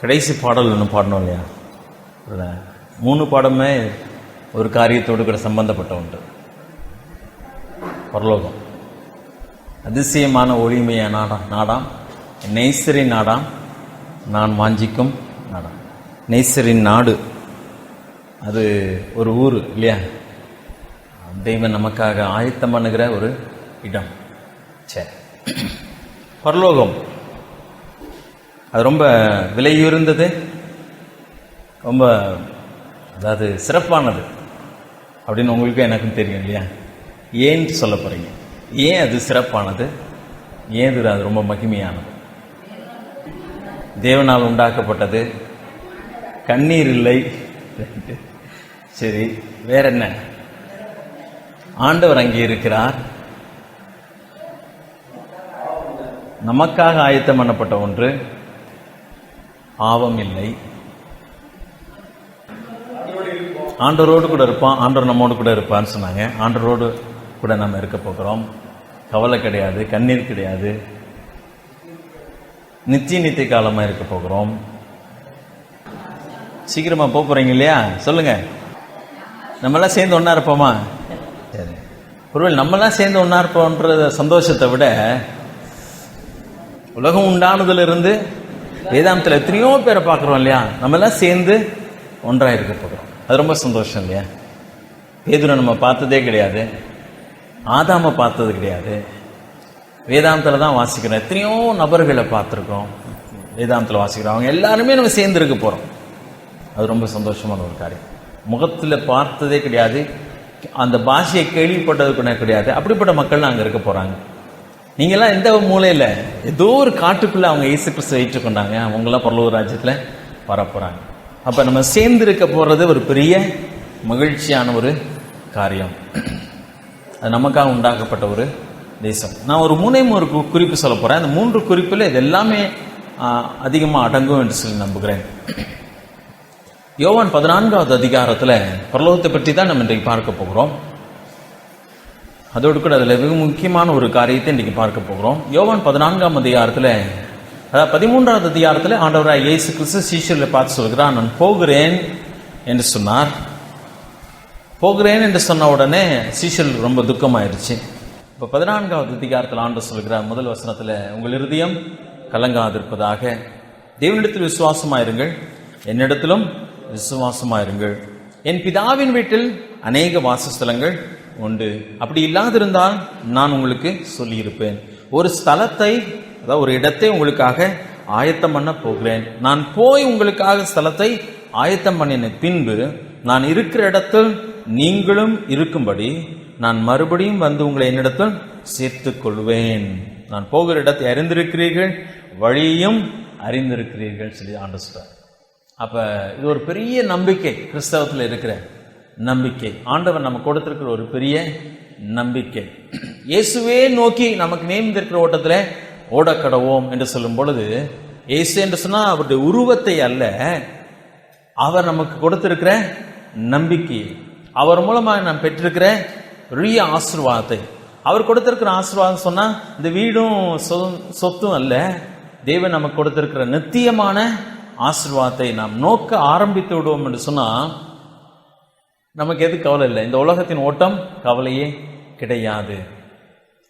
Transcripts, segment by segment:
கடைசி பாடல் ஒன்று பாடணும் இல்லையா? 3 பாடமே ஒரு காரியத்தோடு கூட சம்பந்தப்பட்ட ஒன்று. பரலோகம், அதிசயமான ஒளிமைய நாடாம், நெய்சரின் நாடாம், நான் வாஞ்சிக்கும் நாடாம். நெய்சரின் நாடு அது ஒரு ஊர் இல்லையா? தெய்வம் நமக்காக ஆயத்தம் பண்ணுகிற ஒரு இடம். சரி, பரலோகம் அது ரொம்ப விலையுயர்ந்தது, ரொம்ப அதாவது சிறப்பானது அப்படின்னு உங்களுக்கு எனக்கும் தெரியும் இல்லையா? ஏன் சொல்ல போறீங்க? ஏன் அது சிறப்பானது? ஏன் அது ரொம்ப மகிமையானது? தேவனால் உண்டாக்கப்பட்டது, கண்ணீர் இல்லை. சரி, வேற என்ன? ஆண்டவர் அங்கே இருக்கிறார், நமக்காக ஆயத்தம் பண்ணப்பட்ட ஒன்று, பாவம் இல்லை, ஆண்டவரோடு கூட இருப்பான், ஆண்டவர் நம்மோடு கூட இருப்பான்னு சொன்னாங்க. ஆண்டவரோடு கூட நம்ம இருக்க போகிறோம். கவலை கிடையாது, கண்ணீர் கிடையாது, நித்திய காலமாக இருக்க போகிறோம். சீக்கிரமா போறீங்க இல்லையா? சொல்லுங்க, நம்மளாம் சேர்ந்து ஒன்னா இருப்போமா? சரி, ஒருவேளை நம்மளாம் சேர்ந்து ஒன்னா இருப்போம்ன்ற சந்தோஷத்தை விட உலகம் உண்டானதுல இருந்து வேதாந்தத்தில் எத்தனையோ பேரை பார்க்குறோம் இல்லையா? நம்ம எல்லாம் சேர்ந்து ஒன்றாக இருக்க போகிறோம். அது ரொம்ப சந்தோஷம் இல்லையா? பேதுரை நம்ம பார்த்ததே கிடையாது, ஆதாமை பார்த்தது கிடையாது, வேதாந்தத்தில் தான் வாசிக்கிறோம். எத்தனையோ நபர்களை பார்த்துருக்கோம், வேதாந்தத்தில் வாசிக்கிறோம். அவங்க எல்லாருமே நம்ம சேர்ந்து இருக்க போகிறோம். அது ரொம்ப சந்தோஷமான ஒரு காரியம். முகத்தில் பார்த்ததே கிடையாது, அந்த பாஷையை கேள்விப்பட்டது கூட கிடையாது. அப்படிப்பட்ட மக்கள் அங்கே இருக்க போகிறாங்க. நீங்கள்லாம் எந்த மூலையில் ஏதோ ஒரு காட்டுக்குள்ளே அவங்க இயேசு கிறிஸ்துவை ஏற்றுக்கொண்டாங்க, அவங்களாம் பரலோக ராஜ்யத்தில் வரப்போகிறாங்க. அப்போ நம்ம சேர்ந்து இருக்க போகிறது ஒரு பெரிய மகிழ்ச்சியான ஒரு காரியம். அது நமக்காக உண்டாக்கப்பட்ட ஒரு தேசம். நான் ஒரு 3 குறிப்பு சொல்ல போகிறேன். அந்த 3 குறிப்பில் இது எல்லாமே அதிகமாக அடங்கும் என்று சொல்லி நம்புகிறேன். யோவான் 14வது அதிகாரத்தில் பரலோகத்தை பற்றி தான் நம்ம இன்றைக்கு பார்க்க போகிறோம். அதோடு கூட அதில் மிக முக்கியமான ஒரு காரியத்தை இன்றைக்கு பார்க்க போகிறோம். யோவான் 14ஆம் அதிகாரத்தில், அதாவது 13வது அதிகாரத்தில் ஆண்டவராய் இயேசு கிறிஸ்து சீஷர்களை பார்த்து சொல்கிறார், நான் போகிறேன் என்று சொன்னார். போகிறேன் என்று சொன்ன உடனே சீஷர்களுக்கு ரொம்ப துக்கமாயிருச்சு. இப்போ 14வது அதிகாரத்தில் ஆண்டவர் சொல்கிறார், முதல் வசனத்தில், உங்கள் இருதயம் கலங்காதிருப்பதாக, தேவனிடத்தில் விசுவாசமாயிருங்கள், என்னிடத்திலும் விசுவாசமாயிருங்கள். என் பிதாவின் வீட்டில் அநேக வாசஸ்தலங்கள் உண்டு, அப்படி இல்லாதிருந்தால் நான் உங்களுக்கு சொல்லியிருப்பேன். ஒரு ஸ்தலத்தை, அதாவது ஒரு இடத்தை உங்களுக்காக ஆயத்தம் பண்ண போகிறேன். நான் போய் உங்களுக்காக ஸ்தலத்தை ஆயத்தம் பண்ணின பின்பு நான் இருக்கிற இடத்தில் நீங்களும் இருக்கும்படி நான் மறுபடியும் வந்து உங்களை என்னிடத்தில் சேர்த்துக் கொள்வேன். நான் போகிற இடத்தை அறிந்திருக்கிறீர்கள், வழியையும் அறிந்திருக்கிறீர்கள் சொல்லி ஆண்டவர் சொல்றார். அப்ப இது ஒரு பெரிய நம்பிக்கை, கிறிஸ்தவத்தில் இருக்கிற நம்பிக்கை. ஆண்டவர் நம்ம கொடுத்திருக்கிற ஒரு பெரிய நம்பிக்கை. இயேசுவே நோக்கி நமக்கு நியமித்திருக்கிற ஓட்டத்தில் ஓடக்கடவோம் என்று சொல்லும் பொழுது, இயேசு என்று சொன்னா அவருடைய உருவத்தை அல்ல, அவர் நமக்கு கொடுத்திருக்கிற நம்பிக்கை, அவர் மூலமாக நாம் பெற்றிருக்கிற பெரிய ஆசீர்வாதத்தை. அவர் கொடுத்திருக்கிற ஆசீர்வாதம் சொன்னா இந்த வீடும் சொத்தும் அல்ல, தேவன் நமக்கு கொடுத்திருக்கிற நித்தியமான ஆசீர்வாதத்தை நாம் நோக்க ஆரம்பித்து விடுவோம் என்று சொன்னா நமக்கு எது கவலை இல்லை. இந்த உலகத்தின் ஓட்டம் கவலையே கிடையாது.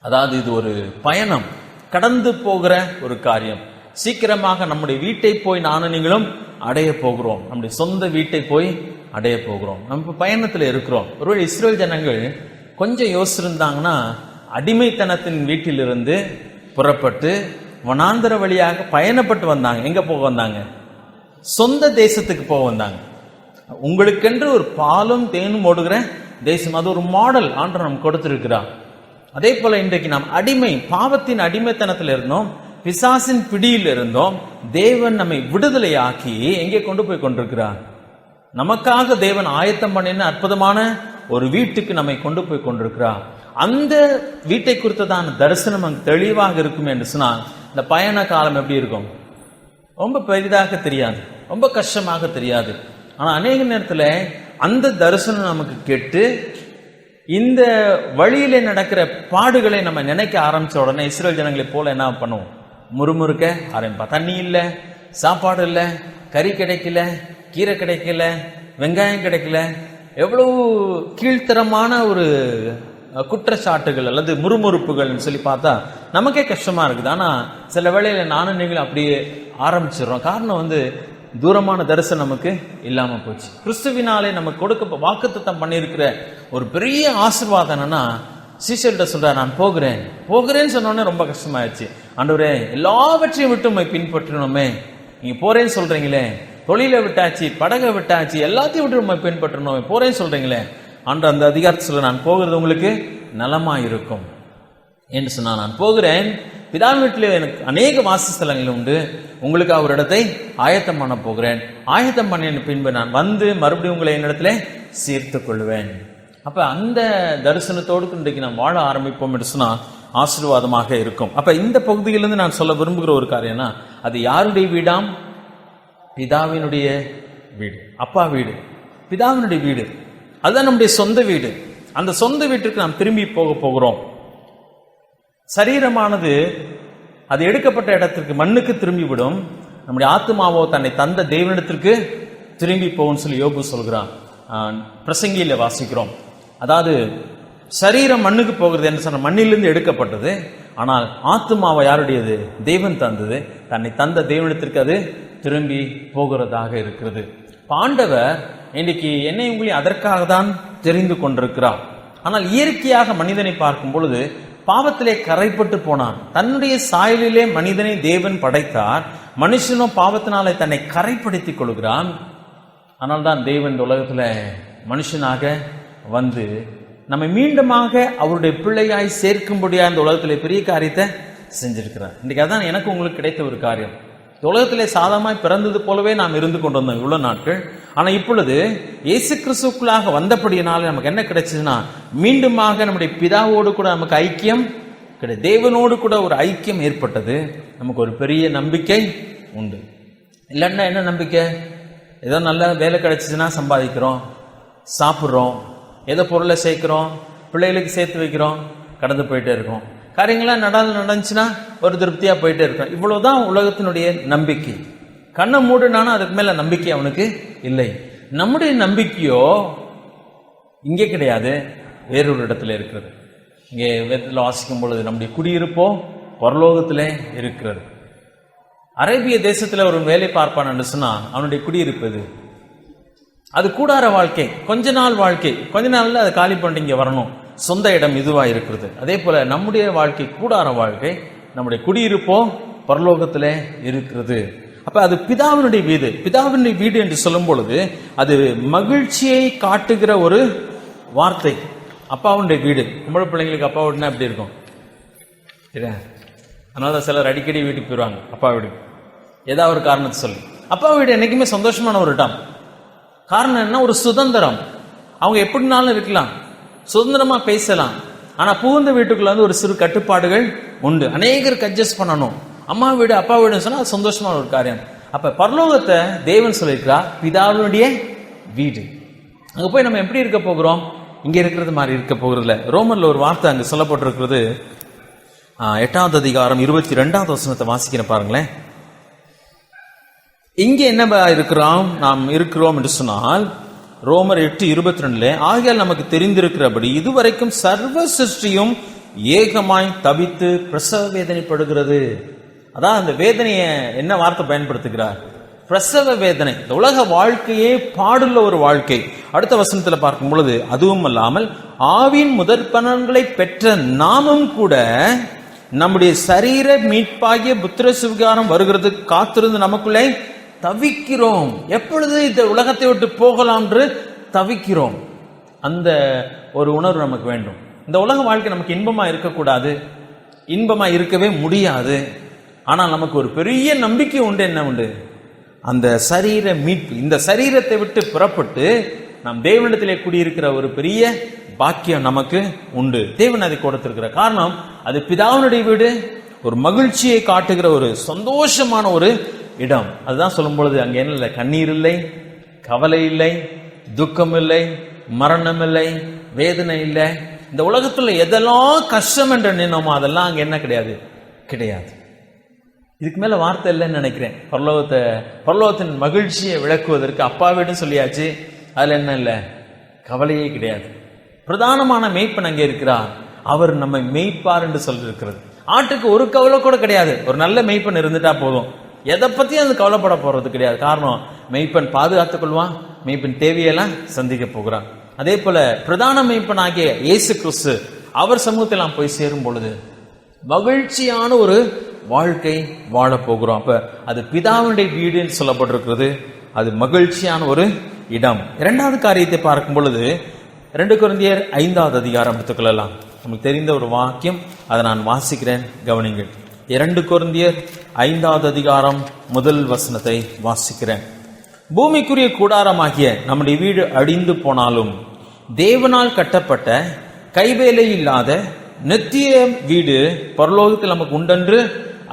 அதாவது இது ஒரு பயணம், கடந்து போகிற ஒரு காரியம். சீக்கிரமாக நம்முடைய வீட்டை போய் நானும் நீங்களும் அடைய போகிறோம், நம்முடைய சொந்த வீட்டை போய் அடைய போகிறோம். நம்ம பயணத்தில் இருக்கிறோம். ஒருவேளை இஸ்ரேல் ஜனங்கள் கொஞ்சம் யோசிச்சிருந்தாங்கன்னா, அடிமைத்தனத்தின் வீட்டிலிருந்து புறப்பட்டு வனாந்தர வழியாக பயணப்பட்டு வந்தாங்க. எங்க போக வந்தாங்க? சொந்த தேசத்துக்கு போக வந்தாங்க. உங்களுக்கென்று ஒரு பாலும் தேனும் ஓடுகிற தேசம், அது ஒரு மாடல் ஆண்டவர் நமக்கு கொடுத்திருக்கிறார். அதே போல இன்றைக்கு நாம் அடிமை, பாவத்தின் அடிமைத்தனத்தில் இருந்தோம், பிசாசின் பிடியில் இருந்தோம். தேவன் நம்மை விடுதலையாக்கி எங்கே கொண்டு போய் கொண்டிருக்கிறார்? நமக்காக தேவன் ஆயத்தம் பண்ணின அற்புதமான ஒரு வீட்டுக்கு நம்மை கொண்டு போய் கொண்டிருக்கிறார். அந்த வீட்டை குறித்ததான தரிசனம் அங்கு தெளிவாக இருக்கும் என்று சொன்னால், இந்த பயண காலம் எப்படி இருக்கும்? ரொம்ப பெரிதாக தெரியாது, ரொம்ப கஷ்டமாக தெரியாது. ஆனா அநேக நேரத்தில் அந்த தரிசனம் நமக்கு கேட்டு இந்த வழியிலே நடக்கிற பாடுகளை நம்ம நினைக்க ஆரம்பிச்ச உடனே இஸ்ரேல் ஜனங்களை போல என்ன பண்ணுவோம்? முறுமுறுக்க ஆரம்பிப்பா. தண்ணி இல்லை, சாப்பாடு இல்லை, கறி கிடைக்கல, கீரை கிடைக்கல, வெங்காயம் கிடைக்கல, எவ்வளவு கீழ்த்தரமான ஒரு குற்றச்சாட்டுகள் அல்லது முறுமுறுப்புகள் சொல்லி பார்த்தா நமக்கே கஷ்டமா இருக்குது. ஆனா சில வேளையில நானும் நீங்களும் அப்படியே ஆரம்பிச்சிடறோம். காரணம் தூரமான தரிசனம் நமக்கு இல்லாம போச்சு. கிறிஸ்துவினாலே நமக்கு கொடுக்க வாக்குத்தத்தம் பண்ணியிருக்கிற ஒரு பெரிய ஆசீர்வாதம் என்னன்னா, சீஷர்கிட்ட சொல்ற, நான் போகிறேன்னு சொன்னோன்னே ரொம்ப கஷ்டமாயிடுச்சு. ஆண்டவரே, எல்லாவற்றையும் விட்டு உம்மை பின்பற்றணுமே, நீங்க போறேன்னு சொல்றீங்களே, தொழிலை விட்டாச்சு, படகை விட்டாச்சு, எல்லாத்தையும் விட்டு உம்மை பின்பற்றணும், போறேன்னு சொல்றீங்களே, அன்று அந்த அதிகாரத்தை சொல்ல, நான் போகிறது உங்களுக்கு நலமா இருக்கும் என்று சொன்னா, நான் போகிறேன், பிதாவின் வீட்டிலே எனக்கு அநேக வாசஸ்தலங்கள் உண்டு, உங்களுக்கு ஒரு இடத்தை ஆயத்தம் பண்ண போகிறேன், ஆயத்தம் பண்ணின பின்பு நான் வந்து மறுபடியும் உங்களை என்னிடத்துல சேர்த்துக் கொள்வேன். அப்ப அந்த தரிசனத்தோடு இன்றைக்கு நாம் வாழ ஆரம்பிப்போம் என்று சொன்னா ஆசீர்வாதமாக இருக்கும். அப்ப இந்த பகுதியிலிருந்து நான் சொல்ல விரும்புகிற ஒரு காரியம்னா, அது யாருடைய வீடாம்? பிதாவினுடைய வீடு, அப்பா வீடு, பிதாவினுடைய வீடு. அதுதான் நம்முடைய சொந்த வீடு. அந்த சொந்த வீட்டுக்கு நாம் திரும்பி போகிறோம். சரீரமானது அது எடுக்கப்பட்ட இடத்திற்கு, மண்ணுக்கு திரும்பி விடும். நம்முடைய ஆத்மாவோ தன்னை தந்த தேவனிடத்திற்கு திரும்பி போகும் சொல்லி யோபு சொல்கிறான். பிரசங்கியில வாசிக்கிறோம். அதாவது சரீரம் மண்ணுக்கு போகிறது என்று சொன்ன, மண்ணிலிருந்து எடுக்கப்பட்டது. ஆனால் ஆத்மாவை யாருடையது? தேவன் தந்தது. தன்னை தந்த தேவனிடத்திற்கு அது திரும்பி போகிறதாக இருக்கிறது. ஆண்டவர் இன்னைக்கு என்னை உங்களை அதற்காக தான் தெரிந்து கொண்டிருக்கிறார். ஆனால் இயற்கையாக மனிதனை பார்க்கும் பொழுது பாவத்திலே கரைப்பட்டு போனான். தன்னுடைய சாயலிலே மனிதனை தேவன் படைத்தார். மனுஷனும் பாவத்தினாலே தன்னை கரைப்படுத்திக் கொள்கிறான். ஆனால் தான் தேவன் இந்த உலகத்துல மனுஷனாக வந்து நம்மை மீண்டுமாக அவருடைய பிள்ளையாய் சேர்க்கும்படியா இந்த உலகத்திலே பெரிய காரியத்தை செஞ்சிருக்கிறார். இன்னைக்கு அதான் எனக்கு உங்களுக்கு கிடைத்த ஒரு காரியம். உலகத்திலே சாதமாய் பிறந்தது போலவே நாம் இருந்து கொண்டு வந்தோம் இவ்வளவு நாட்கள். ஆனா இப்பொழுது இயேசு கிறிஸ்துக்குள்ளாக வந்தபடியினால நமக்கு என்ன கிடைச்சதுன்னா, மீண்டுமாக நம்முடைய பிதாவோடு கூட நமக்கு ஐக்கியம் கிடையாது. தேவனோடு கூட ஒரு ஐக்கியம் ஏற்பட்டது. நமக்கு ஒரு பெரிய நம்பிக்கை உண்டு. இல்லைன்னா என்ன நம்பிக்கை? ஏதோ நல்ல வேலை கிடைச்சிச்சுன்னா சம்பாதிக்கிறோம், சாப்பிட்றோம், ஏதோ பொருளை சேர்க்கிறோம், பிள்ளைகளுக்கு சேர்த்து வைக்கிறோம், கடந்து போயிட்டே இருக்கோம். காரியங்களாம் நடந்துச்சுன்னா ஒரு திருப்தியா போயிட்டே இருக்கும். இவ்வளவுதான் உலகத்தினுடைய நம்பிக்கை. கண்ணை மூடுனானா அதுக்கு மேல நம்பிக்கை அவனுக்கு இல்லை. நம்முடைய நம்பிக்கையோ இங்கே கிடையாது, வேறொரு இடத்துல இருக்கிறது. இங்கே வேதத்தில் வாசிக்கும் பொழுது நம்முடைய குடியிருப்போ பரலோகத்திலே இருக்கிறது. அரேபிய தேசத்துல ஒரு வேலை பார்ப்பான் என்று சொன்னா அவனுடைய குடியிருப்பு இது. அது கூடார வாழ்க்கை, கொஞ்ச நாள் வாழ்க்கை, கொஞ்ச நாள்ல அது காலி பண்ணிட்டு இங்க வரணும். சொந்த இடம் இதுவா இருக்கிறது. அதே போல நம்முடைய வாழ்க்கை கூடார வாழ்க்கை, நம்முடைய குடியிருப்போ பரலோகத்திலே இருக்கிறது. அப்ப அது பிதாவினுடைய வீடு. பிதாவினுடைய வீடு என்று சொல்லும் பொழுது அது மகிழ்ச்சியை காட்டுகிற ஒரு வார்த்தை. அப்பாவுடைய வீடு. கும்பல பிள்ளைங்களுக்கு அப்பா வீடுனா எப்படி இருக்கும்? அதனால சிலர் அடிக்கடி வீட்டுக்கு போயிடுவாங்க அப்பா வீடு, ஏதாவது ஒரு காரணத்தை சொல்லி. அப்பா வீடு என்னைக்குமே சந்தோஷமான ஒரு இடம். காரணம் என்ன? ஒரு சுதந்திரம். அவங்க எப்படினாலும் இருக்கலாம், சுதந்திரமா பேசலாம். ஆனா புகுந்த வீட்டுக்குள்ள ஒரு சிறு கட்டுப்பாடுகள் உண்டு. அநேகருக்கு அட்ஜஸ்ட் பண்ணணும். அம்மா வீடு அப்பா வீடுன்னு சொன்னா அது சந்தோஷமான ஒரு காரியம். அப்ப பரலோகத்தை தேவன் சொல்லியிருக்கிறார் பிதாவினுடைய வீடு. அங்க போய் நம்ம எப்படி இருக்க போகிறோம்? இங்க இருக்கிறது மாதிரி இருக்க போகிறதுல. ரோமர்ல ஒரு வார்த்தை அங்க சொல்லப்பட்டிருக்கிறது. 8வது அதிகாரம் 22வது வசனத்தை வாசிக்கிற பாருங்களேன். இங்க என்ன இருக்கிறோம்? நாம் இருக்கிறோம் என்று சொன்னால் ரோமர் 8:22 ஆகையால் நமக்கு தெரிந்திருக்கிறபடி இதுவரைக்கும் சர்வ சிருஷ்டியும் ஏகமாய் தவித்து பிரசவ வேதனைப்படுகிறது. அதான் அந்த வேதனையை என்ன வார்த்தை பயன்படுத்துகிறார்? பிரசவ வேதனை. இந்த உலக வாழ்க்கையே பாடுள்ள ஒரு வாழ்க்கை. அடுத்த வசனத்துல பார்க்கும் பொழுது அதுவும் அல்லாமல் ஆவின் முதற்பலன்களை பெற்ற நாமும் கூட நம்முடைய சரீர மீட்பாகிய புத்திர சுவிகாரம் வருகிறது காத்திருந்து நமக்குள்ளே தவிக்கிறோம். எப்பொழுது இந்த உலகத்தை விட்டு போகலாம் என்று தவிக்கிறோம். அந்த ஒரு உணர்வு நமக்கு வேண்டும். இந்த உலக வாழ்க்கை நமக்கு இன்பமா இருக்கக்கூடாது, இன்பமா இருக்கவே முடியாது. ஆனால் நமக்கு ஒரு பெரிய நம்பிக்கை உண்டு. என்ன உண்டு? அந்த சரீர மீட்பு. இந்த சரீரத்தை விட்டு புறப்பட்டு நாம் தேவனிடத்திலே குடியிருக்கிற ஒரு பெரிய பாக்கியம் நமக்கு உண்டு. தேவன் அதை கொடுத்திருக்கிற காரணம் அது பிதாவினுடைய வீடு. ஒரு மகிழ்ச்சியை காட்டுகிற ஒரு சந்தோஷமான ஒரு இடம். அதுதான் சொல்லும் பொழுது அங்க என்ன இல்லை? கண்ணீர் இல்லை, கவலை இல்லை, துக்கம் இல்லை, மரணம் இல்லை, வேதனை இல்லை. இந்த உலகத்துல எதெல்லாம் கஷ்டம் என்று நினைனோமோ அதெல்லாம் அங்க என்ன கிடையாது, கிடையாது. இதுக்கு மேல வார்த்தை இல்லைன்னு நினைக்கிறேன். பரலோகத்தின் மகிழ்ச்சியை விளக்குவதற்கு அப்பா வீடுன்னு சொல்லியாச்சு. அதுல என்ன இல்லை, கவலையே கிடையாது. பிரதானமான மேய்ப்பன் அங்கே இருக்கிறார். அவர் நம்மை மேய்ப்பார் என்று சொல்லியிருக்கிறது. ஆட்டுக்கு ஒரு கவலை கூட கிடையாது. ஒரு நல்ல மேய்ப்பன் இருந்துட்டா போதும், எதை பத்தியும் அது கவலைப்பட போறது கிடையாது. காரணம், மேய்ப்பன் பாதுகாத்துக் கொள்வான், மேய்ப்பன் தேவையெல்லாம் சந்திக்க போகிறான். அதே போல பிரதான மேய்ப்பன் ஆகிய இயேசு கிறிஸ்து அவர் சமூகத்தில் நாம் போய் சேரும் பொழுது மகிழ்ச்சியான ஒரு வாழ்க்கை வாழ போகிறோம். அப்ப அது பிதாவுடைய வீடுன்னு சொல்லப்பட்டிருக்கிறது. அது மகிழ்ச்சியான ஒரு இடம். இரண்டாவது காரியத்தை பார்க்கும் பொழுது 2 கொரிந்தியர் 5வது அதிகாரம் எடுத்துக்கொள்ளலாம். நமக்கு தெரிந்த ஒரு வாக்கியம், அதை நான் வாசிக்கிறேன், கவனிங்கள். 2 கொரிந்தியர் 5வது அதிகாரம் முதல் வசனத்தை வாசிக்கிறேன். பூமிக்குரிய கூடாரமாகிய நம்முடைய வீடு அழிந்து போனாலும் தேவனால் கட்டப்பட்ட கைவேலை இல்லாத நித்திய வீடு பரலோகத்தில் நமக்கு உண்டென்று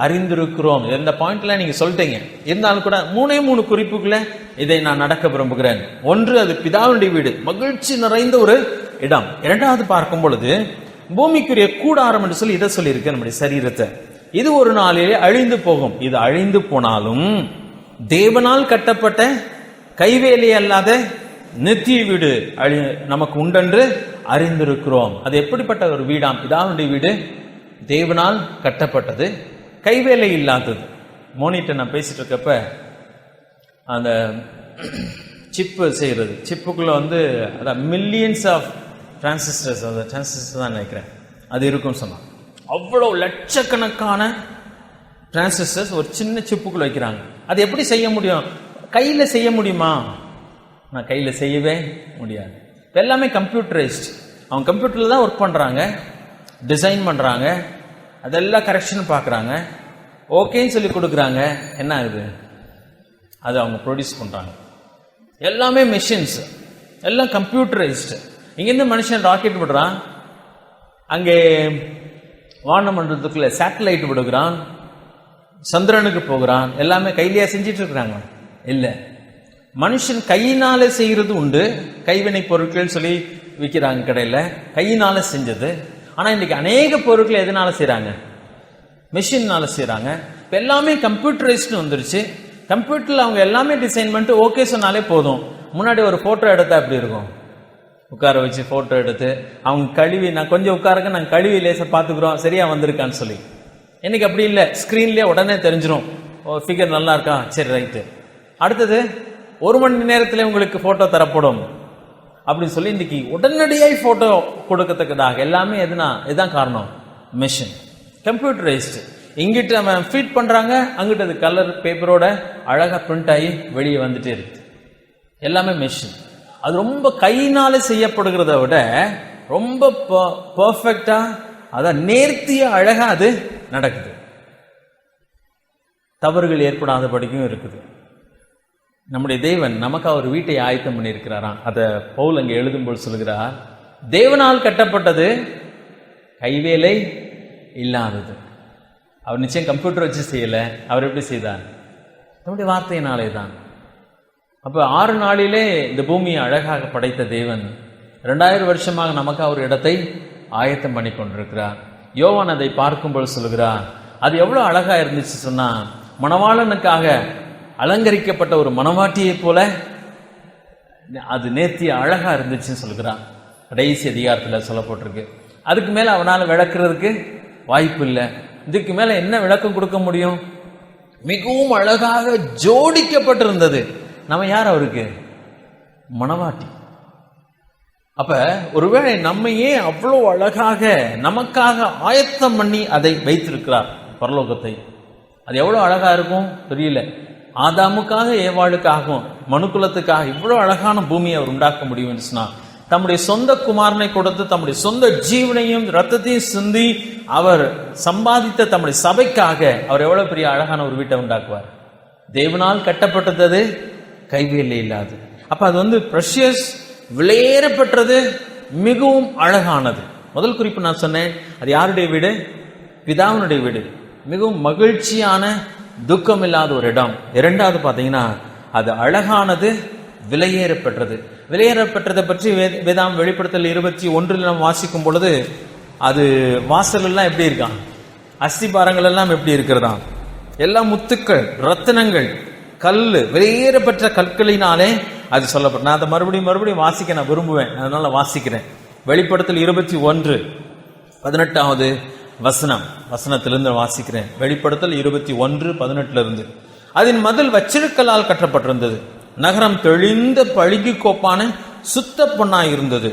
அறிந்திருக்கிறோம். இந்த பாயிண்ட்ல நீங்க சொல்லிட்டீங்க. இருந்தாலும் கூட 3 குறிப்புக்குள்ள இதை நான் நடக்க விரும்புகிறேன். ஒன்று, அது பிதாவுடைய வீடு, மகிழ்ச்சி நிறைந்த ஒரு இடம். இரண்டாவது பார்க்கும் பொழுது பூமிக்குரிய கூடாரம் என்று சொல்லி இதை சொல்லியிருக்கு, நம்முடைய சரீரத்தை. இது ஒரு நாளிலே அழிந்து போகும். இது அழிந்து போனாலும் தேவனால் கட்டப்பட்ட கைவேலை அல்லாத நித்திய வீடு நமக்கு உண்டென்று அறிந்திருக்கிறோம். அது எப்படிப்பட்ட ஒரு வீடாம்? பிதாவுடைய வீடு தேவனால் கட்டப்பட்டது, கைவேலை இல்லாதது. மோனிட்ட நான் பேசிட்டு இருக்கப்ப அந்த சிப்பு செய்யறது, சிப்புக்குள்ள அதான் மில்லியன்ஸ் ஆஃப் டிரான்சிஸ்டர்ஸ், அந்த டிரான்சிஸ்டர் தான் நினைக்கிறேன் அது இருக்கும்னு சொன்னான். அவ்வளவு லட்சக்கணக்கான டிரான்சிஸ்டர்ஸ் ஒரு சின்ன சிப்புக்குள்ள வைக்கிறாங்க. அது எப்படி செய்ய முடியும்? கையில செய்ய முடியுமா? நான் கையில செய்யவே முடியாது. எல்லாமே கம்ப்யூட்டரைஸ்ட். அவங்க கம்ப்யூட்டர்ல தான் ஒர்க் பண்றாங்க, டிசைன் பண்றாங்க, அதெல்லாம் கரெக்ஷன் பார்க்குறாங்க, ஓகேன்னு சொல்லி கொடுக்குறாங்க. என்ன ஆகுது? அது அவங்க ப்ரொடியூஸ் பண்றாங்க. எல்லாமே மெஷின்ஸ், எல்லாம் கம்ப்யூட்டரைஸ்டு. இங்கிருந்து மனுஷன் ராக்கெட் விடுறான், அங்கே வானமண்டலத்துக்குள்ள சேட்டலைட் விடுகிறான், சந்திரனுக்கு போகிறான். எல்லாமே கையிலேயே செஞ்சிட்டு இருக்கிறாங்க. இல்லை, மனுஷன் கையினால செய்யறது உண்டு. கைவினை பொருட்கள் சொல்லி விற்கிறாங்க கடையில், கையினால செஞ்சது. ஆனா இன்னைக்கு அநேக பொருட்கள் எதனால செய்யறாங்க? மெஷின்னால செய்யறாங்க. இப்ப எல்லாமே கம்ப்யூட்டரைஸ்டு வந்துருச்சு. கம்ப்யூட்டர்ல அவங்க எல்லாமே டிசைன் பண்ணிட்டு ஓகே சொன்னாலே போதும். முன்னாடி ஒரு போட்டோ எடுத்தா எப்படி இருக்கும்? உட்கார வச்சு போட்டோ எடுத்து அவங்க கழுவி, நான் கொஞ்சம் உட்காருங்க, நாங்கள் கழுவி லேச பார்த்துக்கிறோம், சரியா வந்திருக்கான்னு சொல்லி. இன்னைக்கு அப்படி இல்லை, ஸ்கிரீன்லயே உடனே தெரிஞ்சிடும், ஃபிகர் நல்லா இருக்கா, சரி ரைட்டு. அடுத்தது 1 மணி நேரத்தில் உங்களுக்கு போட்டோ தரப்படும் அப்படின்னு சொல்லி இன்னைக்கு உடனடியாக போட்டோ கொடுக்கத்தக்கதாக எல்லாமே இதுதான் காரணம், மெஷின், கம்ப்யூட்டரைஸ்டு. இங்கிட்டு நம்ம ஃபீட் பண்றாங்க, அங்கிட்டு அது கலர் பேப்பரோட அழகா பிரிண்ட் ஆகி வெளியே வந்துட்டே இருக்கு. எல்லாமே மெஷின். அது ரொம்ப கையினால செய்யப்படுகிறத விட ரொம்ப பர்ஃபெக்டா, அதான் நேர்த்தியா அழகா அது நடக்குது. தவறுகள் ஏற்படாதபடிக்கும் இருக்குது. நம்முடைய தேவன் நமக்கு ஒரு வீட்டை ஆயத்தம் பண்ணி இருக்கிறாராம். அதை பவுல் அங்கே எழுதும்போது சொல்கிறார், தேவனால் கட்டப்பட்டது, கைவேலை இல்லாதது. அவர் நிச்சயம் கம்ப்யூட்டர் வச்சு செய்யல. அவர் எப்படி செய்தார்? நம்முடைய வார்த்தையினாலே தான். அப்ப 6 நாளிலே இந்த பூமியை அழகாக படைத்த தேவன் 2000 வருஷமாக நமக்கு ஒரு இடத்தை ஆயத்தம் பண்ணி கொண்டிருக்கிறார். யோவான் அதை பார்க்கும்போது சொல்கிறார், அது எவ்வளவு அழகா இருந்துச்சு சொன்னா, மணவாளனுக்காக அலங்கரிக்கப்பட்ட ஒரு மணவாட்டியை போல அது நேர்த்திய அழகா இருந்துச்சுன்னு சொல்கிறான். கடைசி அதிகாரத்தில் சொல்லப்பட்டிருக்கு. அதுக்கு மேல அவனால விளக்குறதுக்கு வாய்ப்பு இல்லை. இதுக்கு மேல என்ன விளக்கம் கொடுக்க முடியும்? மிகவும் அழகாக ஜோடிக்கப்பட்டிருந்தது. நம்ம யார்? அவருக்கு மணவாட்டி. அப்ப ஒருவேளை நம்மையே அவ்வளவு அழகாக நமக்காக ஆயத்தம் பண்ணி அதை வைத்திருக்கிறார் பரலோகத்தை. அது எவ்வளவு அழகா இருக்கும் தெரியல. ஆதாமுக்காக, ஏவாளுக்காகவும், மனுக்குலத்துக்காக இவ்வளவு அழகான பூமியை அவர் உண்டாக்க முடியும் என்று சொன்னார். தம்முடைய சொந்த குமாரனை கொடுத்து தம்முடைய சொந்த ஜீவனையும் ரத்தத்தையும் சிந்தி அவர் சம்பாதித்த தம்முடைய சபைக்காக அவர் எவ்வளவு பெரிய அழகான ஒரு வீட்டை உண்டாக்குவார். தேவனால் கட்டப்பட்டது, கைவேலை இல்லாது. அப்ப அது பிரஷியஸ், விலையேற பெற்றது, மிகவும் அழகானது. முதல் குறிப்பு நான் சொன்னேன், அது யாருடைய வீடு? பிதாவினுடைய வீடு. மிகவும் மகிழ்ச்சியான, துக்கம் இல்லாத ஒரு இடம். இரண்டாவது பார்த்தீங்கன்னா அது அழகானது, விலையேற பெற்றது. விலையேற பெற்றதை பற்றி வேதாம் வெளிப்படுத்தல் 21 நாம் வாசிக்கும் பொழுது அது வாசல் எல்லாம் எப்படி இருக்கான், அஸ்திபாரங்கள் எல்லாம் எப்படி இருக்கிறதா, எல்லா முத்துக்கள், ரத்தினங்கள், கல்லு, வெளியேறப்பட்ட கற்களினாலே அது சொல்லப்பட்ட. நான் அதை மறுபடியும் வாசிக்க நான் விரும்புவேன், அதனால வாசிக்கிறேன். வெளிப்படுத்தல் 21:18 வசனத்திலிருந்து வாசிக்கிறேன். வெளிப்படுத்தல் 21:18 அதன் மதில் வச்சிருக்கலால் கட்டப்பட்டிருந்தது. நகரம் தெளிந்த பளிங்கு கோப்பான சுத்த பொன்னாய் இருந்தது.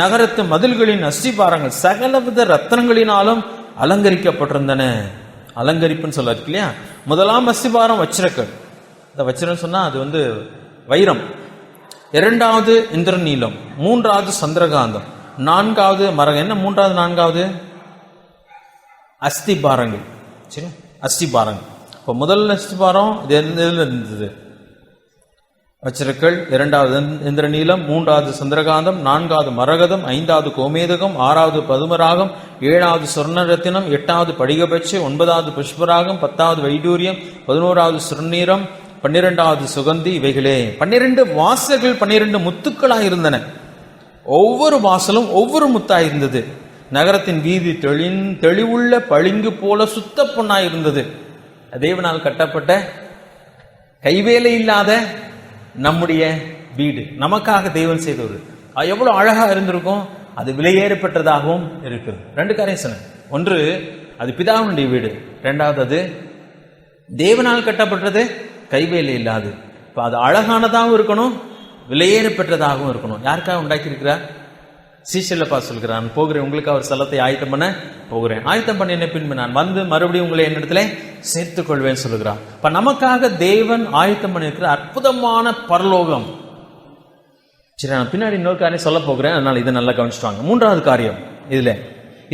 நகரத்து மதில்களின் அஸ்திபாரங்கள் சகலவித ரத்னங்களினாலும் அலங்கரிக்கப்பட்டிருந்தன. அலங்கரிப்புன்னு சொல்ல இருக்கு இல்லையா? முதலாம் அஸ்திபாரம் வச்சிரக்கல், இந்த வச்சிரம் சொன்னா அது வைரம். இரண்டாவது இந்திரநீலம், மூன்றாவது சந்திரகாந்தம், நான்காவது மரகம். என்ன மூன்றாவது நான்காவது? அஸ்திபாரங்கள். சரி, அஸ்திபாரங்கள். இப்போ முதல் அஸ்திபாரம் இது இருந்தது வச்சிரக்கல், இரண்டாவது இந்திரநீலம், மூன்றாவது சந்திரகாந்தம், நான்காவது மரகதம், ஐந்தாவது கோமேதகம், ஆறாவது பதுமராகம், ஏழாவது சொர்ணரத்தினம், எட்டாவது படிகபட்ச, ஒன்பதாவது புஷ்பராகம், 10வது வைடூரியம், 11வது சுர்ணீரம், 12வது சுகந்தி. இவைகளே 12 வாசல்கள் 12 முத்துக்களாய் இருந்தன. ஒவ்வொரு வாசலும் ஒவ்வொரு முத்தாய் இருந்தது. நகரத்தின் வீதி தெளிவுள்ள பளிங்கு போல சுத்த பொன்னாய் இருந்தது. தேவனால் கட்டப்பட்ட கைவேலை இல்லாத நம்முடைய வீடு, நமக்காக தேவன் செய்தது எவ்வளவு அழகா இருந்திருக்கும். அது விலையேறப்பட்டதாகவும் இருக்குது. 2 காரியம் சொன்னேன். ஒன்று, அது பிதாவுடைய வீடு. இரண்டாவது, அது தேவனால் கட்டப்பட்டது, கைவேலை இல்லாது. இப்போ அது அழகானதாகவும் இருக்கணும், விலையேறப்பட்டதாகவும் இருக்கணும். யாருக்காக உண்டாக்கி இருக்கிறார்? சீஷல்லப்பா சொல்கிறான், போகிறேன், உங்களுக்கு அவர் ஸ்தலத்தை ஆயத்தம் பண்ண போகிறேன். ஆயத்தம் பண்ணின பின்பு நான் வந்து மறுபடியும் உங்களை என்னிடத்துல சேர்த்துக் கொள்வேன் சொல்லுகிறான். இப்ப நமக்காக தேவன் ஆயத்தம் பண்ணிருக்கிற அற்புதமான பரலோகம். சரி, நான் பின்னாடி இன்னொரு காரியம் சொல்ல போகிறேன், அதனால இதை நல்லா கவனிச்சுட்டாங்க. 3வது காரியம் இதுல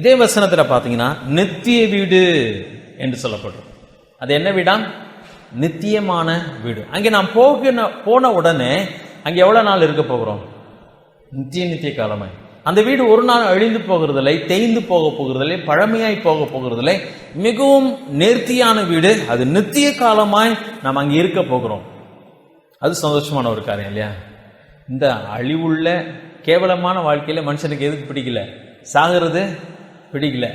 இதே வசனத்துல பாத்தீங்கன்னா நித்திய வீடு என்று சொல்லப்படும். அது என்ன வீடாம்? நித்தியமான வீடு. அங்கே நாம் போன உடனே அங்கே எவ்வளவு நாள் இருக்க போகிறோம்? நித்திய காலமாய். அந்த வீடு ஒரு நாள் அழிந்து போகிறதில்லை, தேய்ந்து போக போகிறதில்லை, பழமையாய் போக போகிறதில்லை. மிகவும் நேர்த்தியான வீடு. அது நித்திய காலமாய் நாம் அங்கே இருக்க போகிறோம். அது சந்தோஷமான ஒரு காரியம் இல்லையா? இந்த அழிவுள்ள கேவலமான வாழ்க்கையில மனுஷனுக்கு எதுக்கு பிடிக்கல? சாகிறது பிடிக்கல.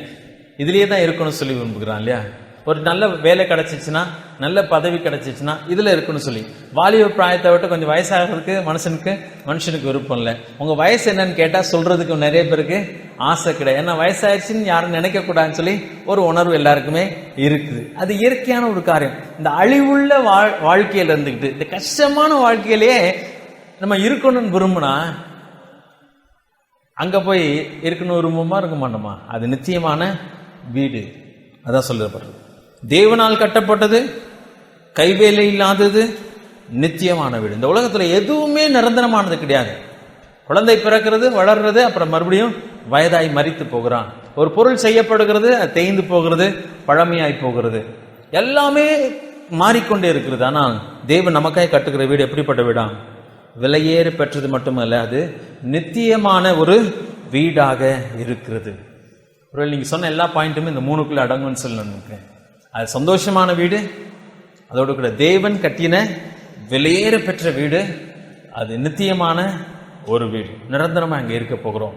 இதுலயே தான் இருக்கணும்னு சொல்லி விரும்புகிறான் இல்லையா? ஒரு நல்ல வேலை கிடைச்சிச்சுன்னா, நல்ல பதவி கிடைச்சிச்சுன்னா இதுல இருக்குன்னு சொல்லி. வாலிப பிராயத்தை விட்டு கொஞ்சம் வயசாகிறதுக்கு மனுஷனுக்கு விருப்பம் இல்லை. உங்க வயசு என்னன்னு கேட்டா சொல்றதுக்கு நிறைய பேருக்கு ஆசை கிடையாது. ஏன்னா வயசாயிடுச்சுன்னு யாரும் நினைக்க கூடாதுன்னு சொல்லி ஒரு உணர்வு எல்லாருக்குமே இருக்குது. அது இயற்கையான ஒரு காரியம். இந்த அழிவுள்ள வாழ்க்கையில இருந்துக்கிட்டு இந்த கஷ்டமான வாழ்க்கையிலேயே நம்ம இருக்கணும்னு விரும்பினா அங்க போய் இருக்கணும் விரும்புமா, இருக்க மாட்டோமா? அது நிச்சயமான வீடு. அதான் சொல்லப்படுறது. தேவனால் கட்டப்பட்டது, கைவேலை இல்லாதது, நித்தியமான வீடு. இந்த உலகத்துல எதுவுமே நிரந்தரமானது கிடையாது. குழந்தை பிறக்கிறது, வளர்றது, அப்புறம் மறுபடியும் வயதாய் மரித்து போகிறான். ஒரு பொருள் செய்யப்படுகிறது, அது தேய்ந்து போகிறது, பழமையாய் போகிறது. எல்லாமே மாறிக்கொண்டே இருக்கிறது. ஆனால் தேவன் நமக்காய் கட்டுகிற வீடு எப்படிப்பட்ட வீடாம்? விலையேறு பெற்றது மட்டுமல்ல, அது நித்தியமான ஒரு வீடாக இருக்கிறது. நீங்க சொன்ன எல்லா பாயிண்ட்டுமே இந்த 3க்குள்ள அடங்கும்னு சொல்லி நினைக்கிறேன். அது சந்தோஷமான வீடு, அதோடு கூட தேவன் கட்டின விலையேற பெற்ற வீடு, அது நித்தியமான ஒரு வீடு. நிரந்தரமா அங்க இருக்க போகிறோம்.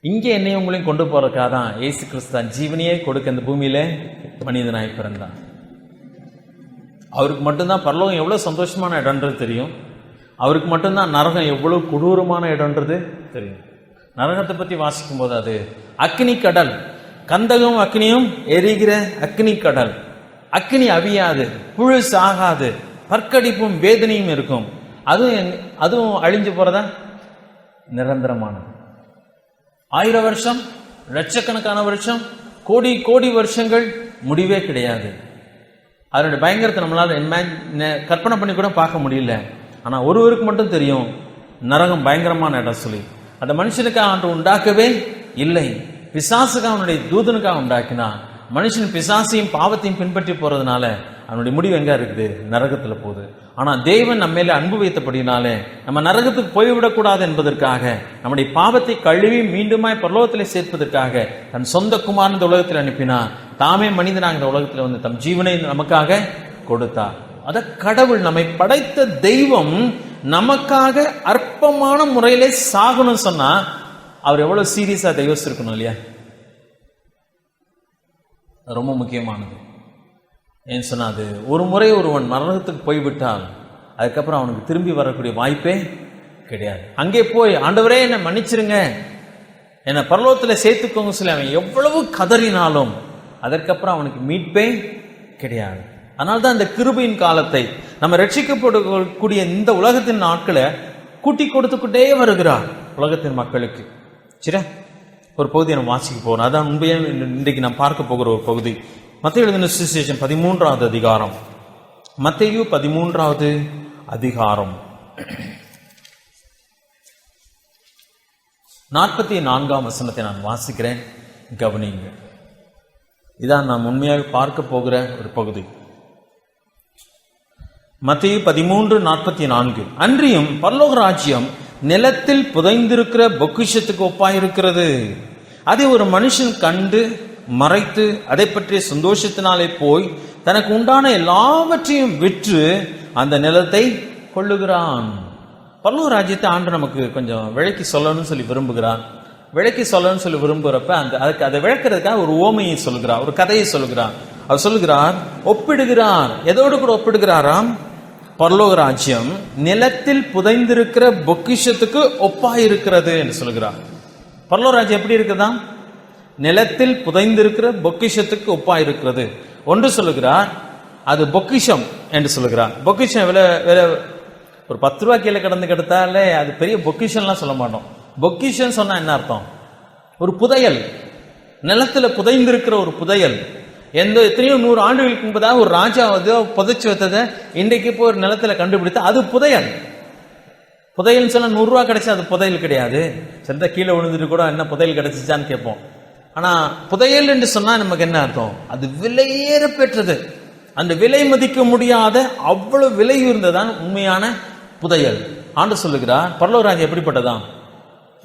இங்கே என்னையும் உங்களையும் கொண்டு போறதுக்காக தான் இயேசு கிறிஸ்து ஜீவனையே கொடுக்க இந்த பூமியில மனிதனாய் பிறந்தான். அவருக்கு மட்டும்தான் பரலோகம் எவ்வளவு சந்தோஷமான இடம்ன்றது தெரியும். அவருக்கு மட்டும்தான் நரகம் எவ்வளவு கொடூரமான இடம்ன்றது தெரியும். நரகத்தை பத்தி வாசிக்கும் போது அது அக்னி கடல், கந்தகம் அக்னியும் எரிகிற அக்னி கடல். அக்னி அவியாது, புழு சாகாது, பற்கடிப்பும் வேதனையும் இருக்கும். அதுவும் அழிஞ்சு போறதா? நிரந்தரமானது. 1000 வருஷம், லட்சக்கணக்கான வருஷம், கோடி கோடி வருஷங்கள், முடிவே கிடையாது. அதனுடைய பயங்கரத்தை நம்மளால கற்பனை பண்ணி கூட பார்க்க முடியல. ஆனா ஒருவருக்கு மட்டும் தெரியும், நரகம் பயங்கரமான இடம் சொல்லி. அந்த மனுஷனுக்காக அவன் உண்டாக்கவே இல்லை, பிசாசுக்காக அவனுடைய தூதனுக்காக உண்டாக்கினான். மனுஷன் பிசாசையும் பாவத்தையும் பின்பற்றி போறதுனால அவனுடைய முடிவு எங்க இருக்குது? நரகத்துல போகுது. ஆனா தேவன் நம்ம மேல அன்பு வைத்தபடினாலே நம்ம நரகத்துக்கு போய்விடக்கூடாது என்பதற்காக, நம்முடைய பாவத்தை கழுவி மீண்டுமாய் பரலோகத்திலே சேர்ப்பதற்காக தன் சொந்த குமாரன் இந்த உலகத்தில் அனுப்பினார். தாமே மனிதனாக இந்த உலகத்தில் வந்து தம் ஜீவனை நமக்காக கொடுத்தார். அத கடவுள், நம்மை படைத்த தெய்வம் நமக்காக அற்பமான முறையிலே சாகணும் சொன்னா அவர் எவ்வளவு சீரியஸா அதை யோசிச்சிருக்கணும் இல்லையா? ரொம்ப முக்கியமானது. ஏன்னு சொன்னா, அது ஒரு முறை ஒருவன் மரணத்துக்கு போய்விட்டால் அதுக்கப்புறம் அவனுக்கு திரும்பி வரக்கூடிய வாய்ப்பே கிடையாது. அங்கே போய் ஆண்டவரே என்னை மன்னிச்சிருங்க, என்னை பரலோகத்தில் சேர்த்துக்கோங்க சொல்லி அவன் எவ்வளவு கதறினாலும் அதற்கப்புறம் அவனுக்கு மீட்பே கிடையாது. அதனால்தான் இந்த கிருபையின் காலத்தை நம்ம ரட்சிக்கப்படக்கூடிய இந்த உலகத்தின் நாட்களை கூட்டி கொடுத்துக்கிட்டே வருகிறார் உலகத்தின் மக்களுக்கு. சரி, ஒரு பகுதியை நம்ம வாசிக்க போறோம். அதான் உண்மையான இன்றைக்கு நாம் பார்க்க போகிற ஒரு பகுதி. மத்தேயு எழுதின சுவிசேஷம் 13வது அதிகாரம். மத்தேயு 13வது அதிகாரம் 44ஆம் வசனத்தை நான் வாசிக்கிறேன், கவனிங்க. இதான் நாம் உண்மையாக பார்க்க போகிற ஒரு பகுதி. மத்தேயு 13:44. அன்றியும் பரலோக ராஜ்யம் நிலத்தில் புதைந்திருக்கிற பொக்கிஷத்துக்கு ஒப்பாயிருக்கிறது. அதை ஒரு மனுஷன் கண்டு மறைத்து அதை பற்றிய சந்தோஷத்தினாலே போய் தனக்கு உண்டான எல்லாவற்றையும் விற்று அந்த நிலத்தை கொள்ளுகிறான். பரலோக ராஜ்யத்தை ஆண்டு நமக்கு கொஞ்சம் விளக்கி சொல்லணும்னு சொல்லி விரும்புகிறான். விளக்கி சொல்லணும்னு சொல்லி விரும்புகிறப்ப அதுக்கு அதை விளக்குறதுக்காக ஒரு ஓமையை சொல்லுகிறார், ஒரு கதையை சொல்லுகிறார். அவர் சொல்லுகிறார், ஒப்பிடுகிறார். எதோடு கூட ஒப்பிடுகிறாராம்? பரலோக ராஜ்யம் நிலத்தில் புதைந்திருக்கிற பொக்கிஷத்துக்கு ஒப்பாயிருக்கிறது என்று சொல்லுகிறார். பரலோக ராஜ்யம் எப்படி இருக்குதா? நிலத்தில் புதைந்திருக்கிற பொக்கிஷத்துக்கு ஒப்பாயிருக்கிறது. ஒன்று சொல்லுகிறார், அது பொக்கிஷம் என்று சொல்லுகிறார். பொக்கிஷம் விலை ஒரு 10 ரூபா கீழே கடந்து கிடத்தாலே அது பெரிய பொக்கிஷன்லாம் சொல்ல மாட்டோம். பொக்கிஷன் சொன்னா என்ன அர்த்தம்? ஒரு புதையல், நிலத்துல புதைந்திருக்கிற ஒரு புதையல். எத்தனையோ 100 ஆண்டுகளுக்கு முன்பதாக ஒரு ராஜா புதைச்சு வைத்ததை இன்றைக்கு போய் ஒரு நிலத்துல கண்டுபிடித்து அது புதையல். புதையல் சொன்னா 100 ரூபா கிடைச்சா அது புதையல் கிடையாது. சரிதா, கீழே விழுந்துட்டு கூட என்ன புதையல் கிடைச்சிச்சான்னு கேட்போம். ஆனா புதையல் என்று சொன்னா நமக்கு என்ன அர்த்தம்? அது விலையேற பெற்றது, அந்த விலை மதிக்க முடியாத அவ்வளவு விலை உயர்ந்ததான் உண்மையான புதையல். ஆண்டு சொல்லுகிறார், பரலோக ராஜ்யம் எப்படிப்பட்டதான்?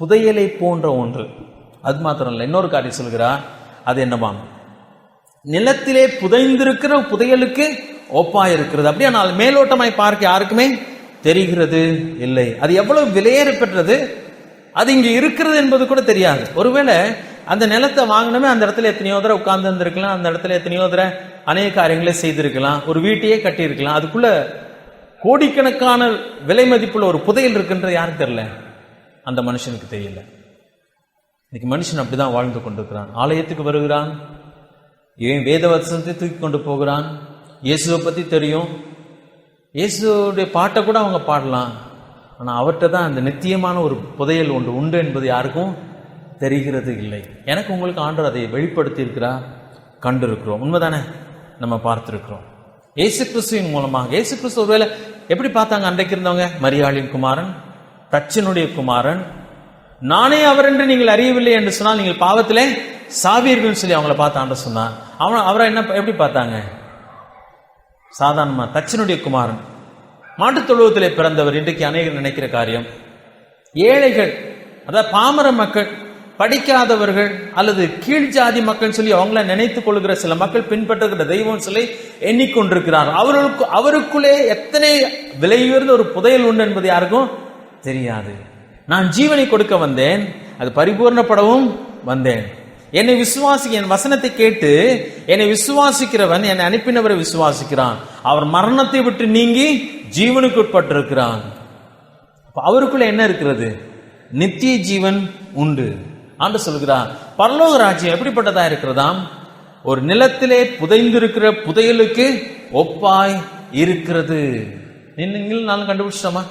புதையலை போன்ற ஒன்று. அது மாத்திரம் இல்லை, இன்னொரு காரியம் சொல்லுகிறார், அது என்னவாம்? நிலத்திலே புதைந்திருக்கிற புதையலுக்கு ஒப்பாயிருக்கிறது. அப்படியே நான் மேலோட்டமாய் பார்க்க யாருக்குமே தெரிகிறது இல்லை. அது எவ்வளவு விலையேற பெற்றது, அது இங்க இருக்கிறது என்பது கூட தெரியாது. ஒருவேளை அந்த நிலத்தை வாங்கினமே அந்த இடத்துல எத்தனையோ தடவை உட்கார்ந்து இருந்திருக்கலாம், அந்த இடத்துல எத்தனையோ தடவை அநேக காரியங்களை செய்திருக்கலாம், ஒரு வீட்டையே கட்டியிருக்கலாம். அதுக்குள்ள கோடிக்கணக்கான விலை மதிப்புள்ள ஒரு புதையல் இருக்குன்றது யாருக்கு தெரியல? அந்த மனுஷனுக்கு தெரியல. இன்னைக்கு மனுஷன் அப்படிதான் வாழ்ந்து கொண்டிருக்கிறான். ஆலயத்துக்கு வருகிறான், ஏன் வேத வசனத்தை தூக்கி கொண்டு போகிறான். இயேசுவை பத்தி தெரியும், இயேசுடைய பாட்டை கூட அவங்க பாடலாம். ஆனா அவர்கிட்ட தான் அந்த நித்தியமான ஒரு புதையல் ஒன்று உண்டு என்பது யாருக்கும் தெரிகிறது இல்லை. எனக்கு உங்களுக்கு ஆண்டவர் அதை வெளிப்படுத்தி இருக்கிறார், கண்டிருக்கிறோம். உண்மைதானே? நம்ம பார்த்திருக்கிறோம். இயேசு கிறிஸ்துவின் மூலமாக. இயேசு கிறிஸ்து ஒருவேளை எப்படி பார்த்தாங்க அன்றைக்கு இருந்தவங்க? மரியாளின் குமாரன், தச்சனுடைய குமாரன், நானே அவர் என்று நீங்கள் அறியவில்லை என்று சொன்னால் நீங்கள் பாவத்திலே சாவீர்கள் சொல்லி அவங்கள பார்த்து ஆண்டவர் சொன்னார். அவரை என்ன எப்படி பார்த்தாங்க? சாதாரணமா தச்சனுடைய குமாரன், மாட்டுத் தொழுவத்திலே பிறந்தவர். இன்றைக்கு அநேகர் நினைக்கிற காரியம், ஏழைகள், அதாவது பாமர மக்கள், படிக்காதவர்கள் அல்லது கீழ் ஜாதி மக்கள் சொல்லி அவங்கள நினைத்துக் கொள்கிற சில மக்கள் பின்பற்றுகிற தெய்வம் சொல்லி எண்ணிக்கொண்டிருக்கிறார். அவருக்குள்ளே எத்தனை விலை உயர்ந்த ஒரு புதையல் உண்டு என்பது யாருக்கும் தெரியாது. நான் ஜீவனை கொடுக்க வந்தேன், அது பரிபூர்ணப்படவும் வந்தேன். என்னை என் வசனத்தை கேட்டு என்னை விசுவாசிக்கிறவன் என்னை அனுப்பினவரை விசுவாசிக்கிறான், அவர் மரணத்தை விட்டு நீங்கி ஜீவனுக்கு உட்பட்டிருக்கிறான். அவருக்குள்ள என்ன இருக்கிறது? நித்திய ஜீவன் உண்டு. ஆண்டு சொல்கிறார், பரலோக ராஜ்யம் எப்படிப்பட்டதா இருக்கிறதாம்? ஒரு நிலத்திலே புதைந்திருக்கிற புதையலுக்கு ஒப்பாய் இருக்கிறது. நீங்களும் நானும் கண்டுபிடிச்சிட்டோமா?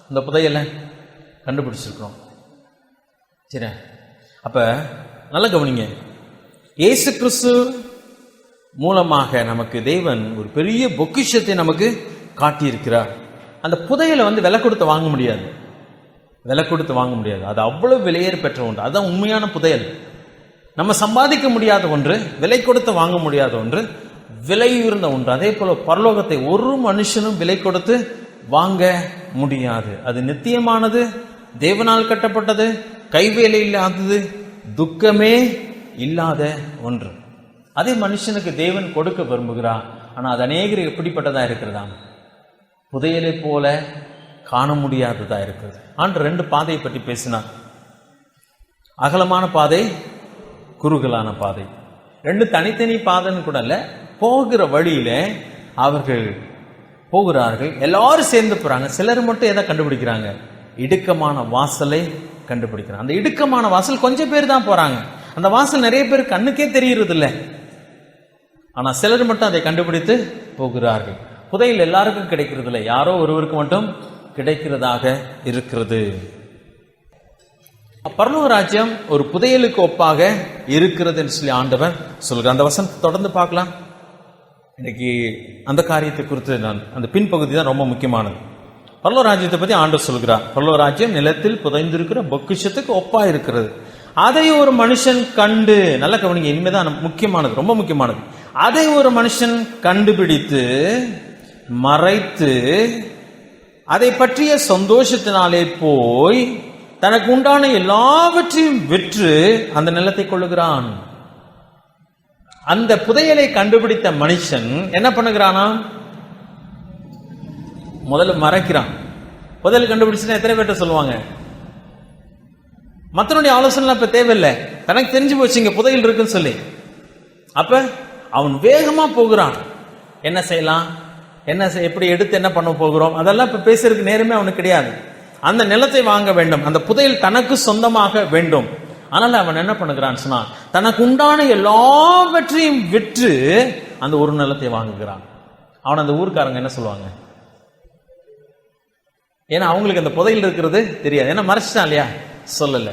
இந்த புதையலை கண்டுபிடிச்சிருக்கிறோம். சரி, அப்ப நல்ல கவனிங்க. இயேசு கிறிஸ்து மூலமாக நமக்கு தேவன் ஒரு பெரிய பொக்கிஷத்தை நமக்கு காட்டியிருக்கிறார். அந்த புதையலை விலை கொடுத்து வாங்க முடியாது, விலை கொடுத்து வாங்க முடியாது. அது அவ்வளவு விலையேற பெற்ற ஒன்று. அதுதான் உண்மையான புதையல். நம்ம சம்பாதிக்க முடியாத ஒன்று, விலை கொடுத்து வாங்க முடியாத ஒன்று, விலை உயர்ந்த ஒன்று. அதே போல பரலோகத்தை ஒரு மனுஷனும் விலை கொடுத்து வாங்க முடியாது. அது நித்தியமானது, தேவனால் கட்டப்பட்டது, கைவேலை இல்லாதது, துக்கமே இல்லாத ஒன்று. அதே மனுஷனுக்கு தேவன் கொடுக்க விரும்புகிறார். ஆனா அது அநேகர் எப்படிப்பட்டதா இருக்கிறதா? புதையலை போல காண முடியாததா இருக்கிறது. ஆண்டு 2 பாதையை பற்றி பேசினார். அகலமான பாதை, குறுகலான பாதை. 2 தனித்தனி பாதைன்னு கூட இல்ல, போகிற வழியில அவர்கள் போகிறார்கள். எல்லாரும் சேர்ந்து போறாங்க. சிலர் மட்டும் எதை கண்டுபிடிக்கிறாங்க? இடுக்கமான வாசலை கண்டுபிடிக்கிறாங்க. அந்த இடுக்கமான வாசல் கொஞ்சம் பேர் தான் போறாங்க. அந்த வாசல் நிறைய பேர் கண்ணுக்கே தெரிகிறது இல்லை. ஆனா சிலர் மட்டும் அதை கண்டுபிடித்து போகிறார்கள். புதையல் எல்லாருக்கும் கிடைக்கிறது இல்லை, யாரோ ஒருவருக்கு மட்டும் கிடைக்கிறதாக இருக்கிறது. பரலோக ராஜ்யம் ஒரு புதையலுக்கு ஒப்பாக இருக்கிறது என்று சொல்லி ஆண்டவர் சொல்கிறார். அந்த வசனத்தை தொடர்ந்து பார்க்கலாம். இன்னைக்கு அந்த காரியத்தை குறித்து நான் அந்த பின்பகுதி தான் ரொம்ப முக்கியமானது. பரலோக ராஜ்யத்தை பற்றி ஆண்டவர் சொல்கிறார். பரலோக ராஜ்யம் நிலத்தில் புதைந்திருக்கிற பொக்கிஷத்துக்கு ஒப்பா இருக்கிறது. அதை ஒரு மனுஷன் கண்டு, நல்ல கவனிங்க, இனிமேதான் முக்கியமானது, ரொம்ப முக்கியமானது. அதை ஒரு மனுஷன் கண்டுபிடித்து மறைத்து அதை பற்றிய சந்தோஷத்தினாலே போய் தனக்கு உண்டான எல்லாவற்றையும் விற்று அந்த நிலத்தை கொள்ளுகிறான். அந்த புதையலை கண்டுபிடித்த மனுஷன் என்ன பண்ணுகிறானா? முதல்ல மறைக்கிறான். புதையல் கண்டுபிடிச்சுன்னா எத்தனை பேர்ட்ட சொல்லுவாங்க? மற்றனுடைய ஆலோசனை இப்ப தேவையில்லை, தனக்கு தெரிஞ்சு போச்சு இங்க புதையல் இருக்குன்னு சொல்லி. அப்ப அவன் வேகமா போகிறான். என்ன செய்யலாம், எப்படி எடுத்து என்ன பண்ண போகிறோம், அதெல்லாம் இப்ப பேசுறதுக்கு நேரமே அவனுக்கு கிடையாது. அந்த நிலத்தை வாங்க வேண்டும், அந்த புதையல் தனக்கு சொந்தமாக வேண்டும். அதனால அவன் என்ன பண்ணுகிறான் சொன்னா, தனக்கு உண்டான எல்லாவற்றையும் விற்று அந்த ஒரு நிலத்தை வாங்குகிறான். அவன் அந்த ஊர்க்காரங்க என்ன சொல்லுவாங்க? ஏன்னா அவங்களுக்கு அந்த புதையல் இருக்கிறது தெரியாது. ஏன்னா மறைச்சிட்டான் இல்லையா, சொல்லல.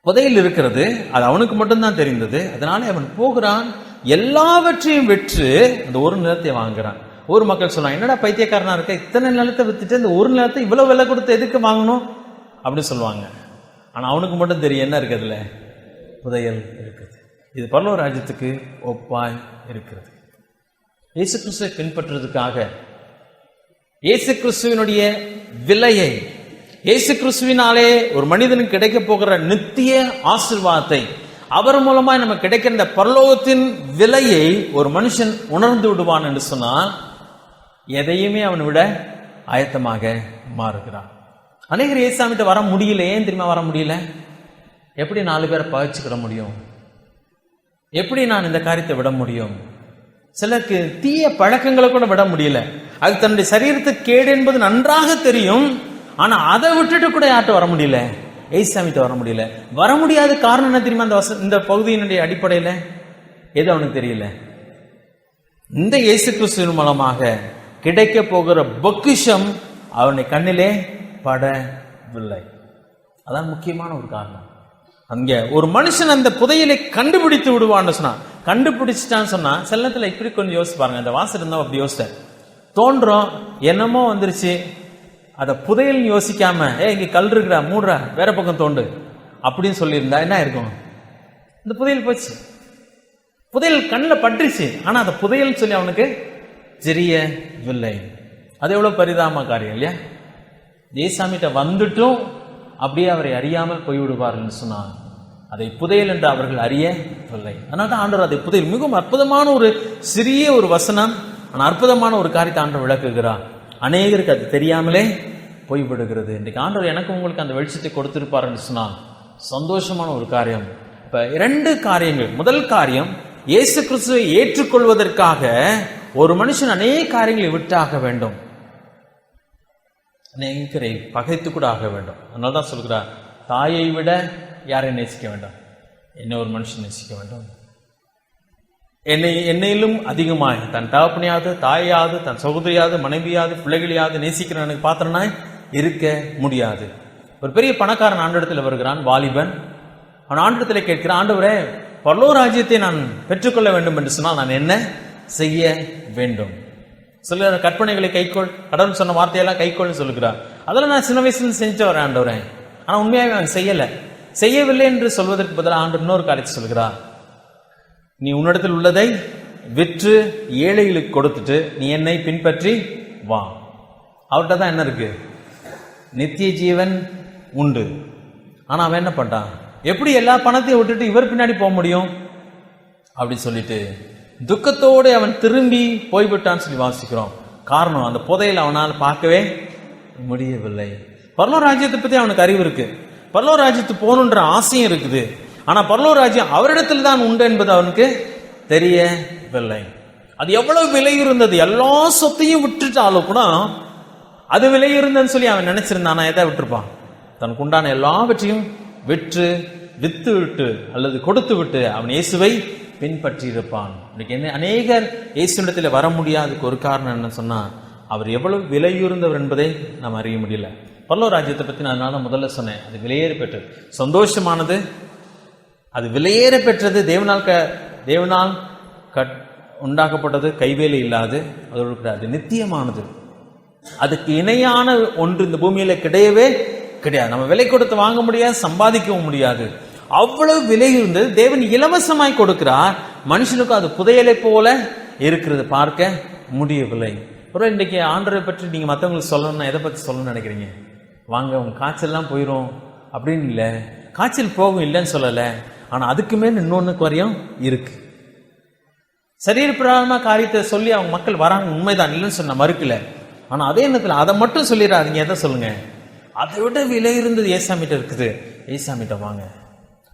புதையல் இருக்கிறது அது அவனுக்கு மட்டும்தான் தெரிந்தது. அதனால அவன் போகிறான், எல்லாவற்றையும் விற்று அந்த ஒரு நிலத்தை வாங்குகிறான். ஒரு மக்கள் சொல்லுவாங்க, என்னடா பைத்தியக்காரனா இருக்க, இத்தனை நிலத்தை வித்துட்டு இந்த ஒரு நிலத்தை இவ்வளவு விலை கொடுத்து எதுக்கு வாங்கணும் அப்படின்னு சொல்லுவாங்க. ஆனா அவனுக்கு மட்டும் தெரியும் என்ன இருக்கு, அதுல புதையல் இருக்குது. இது பரலோக ராஜ்யத்துக்கு ஒப்பாய் இருக்கிறது. இயேசு கிறிஸ்துவை பின்பற்றுவதற்காக இயேசு கிறிஸ்துவினுடைய விலையை, இயேசு கிறிஸ்துவினாலே ஒரு மனிதனுக்கு கிடைக்க போகிற நித்திய ஆசீர்வாதத்தை, அவர் மூலமா நமக்கு கிடைக்கிற இந்த பரலோகத்தின் விலையை ஒரு மனுஷன் உணர்ந்து விடுவான் என்று சொன்னால் எதையுமே அவனை விட ஆயத்தமாக மாறுகிறான். அநேகர் இயேசுவிட்ட வர முடியல. ஏன் தெரியுமா வர முடியல? எப்படி 4 பேரை பகிச்சுக்கிட முடியும்? எப்படி நான் இந்த காரியத்தை விட முடியும்? சிலருக்கு தீய பழக்கங்களை கூட விட முடியல. அது தன்னுடைய சரீரத்துக்கு கேடு என்பது நன்றாக தெரியும். ஆனா அதை விட்டுட்டு கூட யார்கிட்ட வர முடியல? ஏசாமிட்ட வர முடியல. வர முடியாத காரணம் என்ன தெரியுமா? இந்த பகுதியினுடைய அடிப்படையில எது அவனுக்கு தெரியல. இந்த இயேசு கிறிஸ்துவின் மூலமாக கிடைக்க போகிற பொக்கிஷம் அவனை கண்ணிலே படவில்லை. அதான் முக்கியமான ஒரு காரணம். அங்க ஒரு மனுஷன் அந்த புதையலை கண்டுபிடித்து விடுவான்னு சொன்னா, கண்டுபிடிச்சிட்டான்னு சொன்னா, சில நேரத்தில் இப்படி கொஞ்சம் யோசிச்சு பாருங்க. இந்த வாசல் இருந்தா அப்படி யோசிச்சேன், தோன்றும் என்னமோ வந்துருச்சு, அதை புதையல் யோசிக்காம இங்க கல் இருக்கிறா மூடுறா வேற பக்கம் தோண்டு அப்படின்னு சொல்லியிருந்தா என்ன இருக்கும்? இந்த புதையல் போச்சு. புதையல் கண்ணில் பட்டுருச்சு, ஆனா அந்த புதையல் சொல்லி அவனுக்கு தெரியவில்லை. அது எவ்வளவு பரிதாப காரியம் இல்லையா? ஏசாமிட்ட வந்துட்டும் அப்படியே அவரை அறியாமல் போய்விடுவார்கள் சொன்னார். அதை புதையல் என்று அவர்கள் அறியவில்லை. அதனால தான் ஆண்டவர் அதை புதையல், மிகவும் அற்புதமான ஒரு சிறிய ஒரு வசனம், ஆனால் அற்புதமான ஒரு காரியத்தை ஆண்டவர் விளக்குகிறார். அநேகருக்கு அது தெரியாமலே போய்விடுகிறது. இன்றைக்கு ஆண்டவர் எனக்கு உங்களுக்கு அந்த வெளிச்சத்தை கொடுத்திருப்பார் சொன்னால் சந்தோஷமான ஒரு காரியம். இப்ப 2 காரியங்கள். முதல் காரியம், இயேசு கிறிஸ்துவை ஏற்றுக்கொள்வதற்காக ஒரு மனுஷன் அநேக காரியங்களை விட்டாக வேண்டும், அநேகரை பகைத்து கூட ஆக வேண்டும். அதனால்தான் சொல்கிறார், தாயை விட யாரை நேசிக்க வேண்டும்? என்ன ஒரு மனுஷன் நேசிக்க வேண்டும். என்னையிலும் அதிகமாய் தன் தகப்பனையாவது, தாயாவது, தன் சகோதரியாவது, மனைவியாவது, பிள்ளைகளையாவது நேசிக்கிறவனுக்கு பாத்திரனாய் இருக்க முடியாது. ஒரு பெரிய பணக்காரன் ஆண்டவரிடத்தில் வருகிறான், வாலிபன். அவன் ஆண்டவரிடத்தில் கேட்கிறான், ஆண்டவரே, பரலோக ராஜ்யத்தை நான் பெற்றுக்கொள்ள வேண்டும் என்று சொன்னால் நான் என்ன செய்ய வேண்டும்? சில கற்பனைகளை கைக்கொள், கடவுள் சொன்ன வார்த்தையெல்லாம் கைக்கொள்னு சொல்லுகிறார். அதெல்லாம் நான் சின்ன வயசுல செஞ்சு வரேன் ஆண்டவரே. ஆனா உண்மையாவே அவன் செய்யவில்லை என்று சொல்வதற்கு பதிலாக ஆண்டவர் இன்னொரு காரியத்தை சொல்கிறார், நீ உன்னிடத்தில் உள்ளதை விற்று ஏழைகளுக்கு கொடுத்துட்டு நீ என்னை பின்பற்றி வா. அவர்கிட்ட தான் என்ன இருக்கு? நித்திய ஜீவன் உண்டு. ஆனா அவன் என்ன பண்ணான்? எப்படி எல்லா பணத்தையும் விட்டுட்டு இவர் பின்னாடி போக முடியும் அப்படி சொல்லிட்டு துக்கத்தோடு அவன் திரும்பி போய்விட்டான்னு சொல்லி வாசிக்கிறோம். காரணம், அந்த புதையல் அவனால் பார்க்கவே முடியவில்லை. பரலோக ராஜ்யத்தை பத்தி அவனுக்கு அறிவு இருக்கு, பரலோக ராஜ்யத்துக்கு போகணுன்ற ஆசையும் இருக்குது. ஆனா பரலோக ராஜ்யம் அவரிடத்தில் தான் உண்டு என்பது அவனுக்கு தெரியவில்லை. அது எவ்வளவு விலை இருந்தது, எல்லா சொத்தையும் விட்டுட்டாலும் கூட அது விலை இருந்ததுன்னு சொல்லி அவன் நினைச்சிருந்தானா எதை விட்டுருப்பான்? தனக்கு உண்டான எல்லாவற்றையும் வித்து விட்டு அல்லது கொடுத்து விட்டு அவன் இயேசுவை பின்பற்றி இருப்பான். இன்னைக்கு அநேகர் இயேசுவிடத்தில் வர முடியாதுக்கு ஒரு காரணம் என்ன சொன்னா, அவர் எவ்வளவு விலையுறந்தவர் என்பதை நாம் அறிய முடியல. பரலோக ராஜ்யத்தை பத்தி நான் அதனால முதல்ல சொன்னேன், அது விலையேற பெற்றது, சந்தோஷமானது, அது விலையேற பெற்றது, தேவனால் உண்டாக்கப்பட்டது, கைவேலை இல்லாது, அதோடு அது நித்தியமானது. அதுக்கு இணையான ஒன்று இந்த பூமியில கிடையவே கிடையாது. நம்ம விலை கொடுத்து வாங்க முடியாது, சம்பாதிக்கவும் முடியாது. அவ்வளவு விலை இருந்தது. தேவன் இலவசமாய் கொடுக்கிறார். மனுஷனுக்கு அது புதையலை போல இருக்கிறது, பார்க்க முடியவில்லை. ஒரு இன்றைக்கு ஆண்டவரை பற்றி நீங்க மற்றவங்களுக்கு சொல்லணும்னா எதை பத்தி சொல்லணும்னு நினைக்கிறீங்க? வாங்க உங்க காய்ச்சல்லாம் போயிடும் அப்படின்னு இல்லை, காய்ச்சல் போகும் இல்லைன்னு சொல்லலை. ஆனா அதுக்கு மேல இன்னொன்னு குறையும் இருக்கு. சரீரப்பிரகாரமா காரியத்தை சொல்லி அவங்க மக்கள் வராங்க, உண்மைதான், இல்லைன்னு சொன்ன மறுக்கல. ஆனா அதே நேரத்தில் அதை மட்டும் சொல்லிடாதீங்க. எதை சொல்லுங்க? அதை விட விலை இருந்தது ஏசாமிட்ட இருக்குது. ஏசாமிட்ட வாங்க,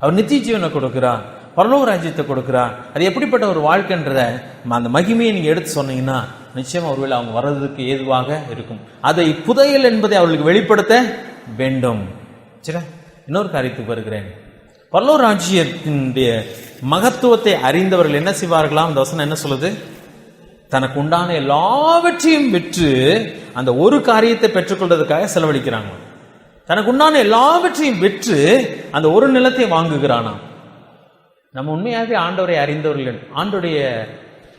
அவர் நித்திய ஜீவனை கொடுக்கிறார், பரலோக ராஜ்யத்தை கொடுக்கிறார். அது எப்படிப்பட்ட ஒரு வாழ்க்கைன்றத அந்த மகிமையை நீங்க எடுத்து சொன்னீங்கன்னா நிச்சயமா ஒருவேளை அவங்க வர்றதுக்கு ஏதுவாக இருக்கும். அதை புதையல் என்பதை அவர்களுக்கு வெளிப்படுத்த வேண்டும். சரி, இன்னொரு காரியத்துக்கு வருகிறேன். பரலோக ராஜ்யத்தினுடைய மகத்துவத்தை அறிந்தவர்கள் என்ன செய்வார்களாம்? அந்த வசனம் என்ன சொல்லுது? தனக்கு உண்டான எல்லாவற்றையும் விற்று அந்த ஒரு காரியத்தை பெற்றுக்கொள்வதற்காக செலவழிக்கிறாங்க. தனக்கு உண்டான எல்லாவற்றையும் விற்று அந்த ஒரு நிலத்தை வாங்குகிறானா. நம்ம உண்மையாகவே ஆண்டவரை அறிந்தவர்கள், ஆண்டோடைய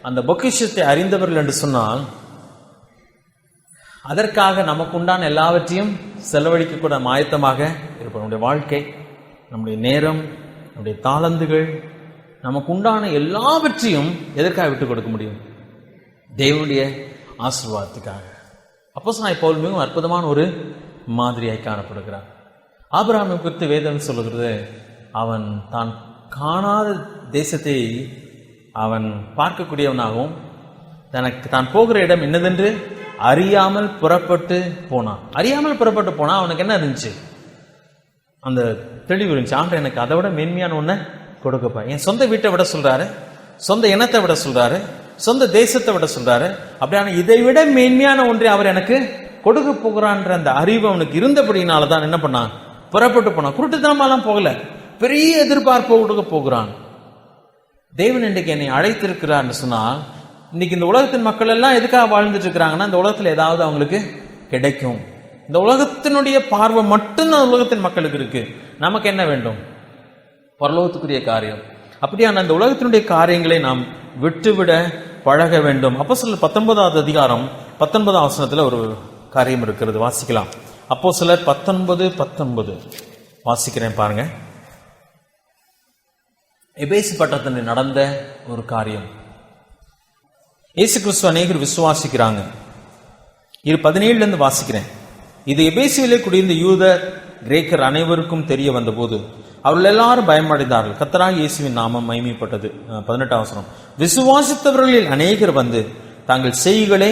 அந்த பொக்கிஷத்தை அறிந்தவர்கள் என்று சொன்னால் அதற்காக நமக்கு உண்டான எல்லாவற்றையும் செலவழிக்க கூட ஆயத்தமாக இருப்போம். நம்முடைய வாழ்க்கை, நம்முடைய நேரம், நம்முடைய தாளந்துகள், நமக்கு உண்டான எல்லாவற்றையும் எதற்காக விட்டுக் கொடுக்க முடியும்? தேவனுடைய ஆசீர்வாதத்துக்காக. அப்போஸ்தலனாகிய பவுல் மிகவும் அற்புதமான ஒரு மாதிரியாய் காணப்படுகிறார். ஆபிரகாமை குறித்து வேதம் சொல்லுகிறது, அவன் தான் காணாத தேசத்தை அவன் பார்க்கக்கூடியவனாகவும் தனக்கு தான் போகிற இடம் என்னதென்று அறியாமல் புறப்பட்டு போனான். அறியாமல் புறப்பட்டு போனா அவனுக்கு என்ன இருந்துச்சு? அந்த தெளிவு இருந்துச்சு. ஆண்டவர் எனக்கு அதை விட மேன்மையான ஒன்றை கொடுக்கப்பா. என் சொந்த வீட்டை விட சொல்றாரு, சொந்த இனத்தை விட சொல்றாரு, சொந்த தேசத்தை விட சொல்றாரு. அப்படியான இதை விட மேன்மையான ஒன்றை அவர் எனக்கு கொடுக்க போகிறான்ற அந்த அறிவு அவனுக்கு இருந்தபடினாலதான் என்ன பண்ணான்? புறப்பட்டு போனான். குருட்டுத்தனமாலாம் போகல, பெரிய எதிர்பார்ப்பு கொடுக்க போகிறான். தேவன் இன்றைக்கு என்னை அழைத்திருக்கிறான்னு சொன்னால், இன்னைக்கு இந்த உலகத்தின் மக்கள் எல்லாம் எதுக்காக வாழ்ந்துட்டு இருக்கிறாங்கன்னா, இந்த உலகத்தில் ஏதாவது அவங்களுக்கு கிடைக்கும். இந்த உலகத்தினுடைய பார்வை மட்டும்தான் உலகத்தின் மக்களுக்கு இருக்கு. நமக்கு என்ன வேண்டும்? பரலோகத்துக்குரிய காரியம். அப்படியான அந்த உலகத்தினுடைய காரியங்களை நாம் விட்டுவிட பழக வேண்டும். அப்போஸ்தலர் 19வது அதிகாரம் 19ஆம் வசனத்துல ஒரு காரியம் இருக்கிறது, வாசிக்கலாம். அப்போஸ்தலர் 19:19 வாசிக்கிறேன் பாருங்க. எபேசு பட்டணத்தில் நடந்த ஒரு காரியம். இயேசு கிறிஸ்து அநேகர் விசுவாசிக்கிறாங்க. 17 வாசிக்கிறேன். இது எபேசியிலே குடியிருந்த யூதர் கிரேக்கர் அனைவருக்கும் தெரிய வந்த போது அவர்கள் எல்லாரும் பயமடைந்தார்கள். கர்த்தராகிய இயேசுவின் நாமம் மகிமைப்பட்டது. 18ஆம் வசனம். விசுவாசித்தவர்களில் அநேகர் வந்து தங்கள் செய்களை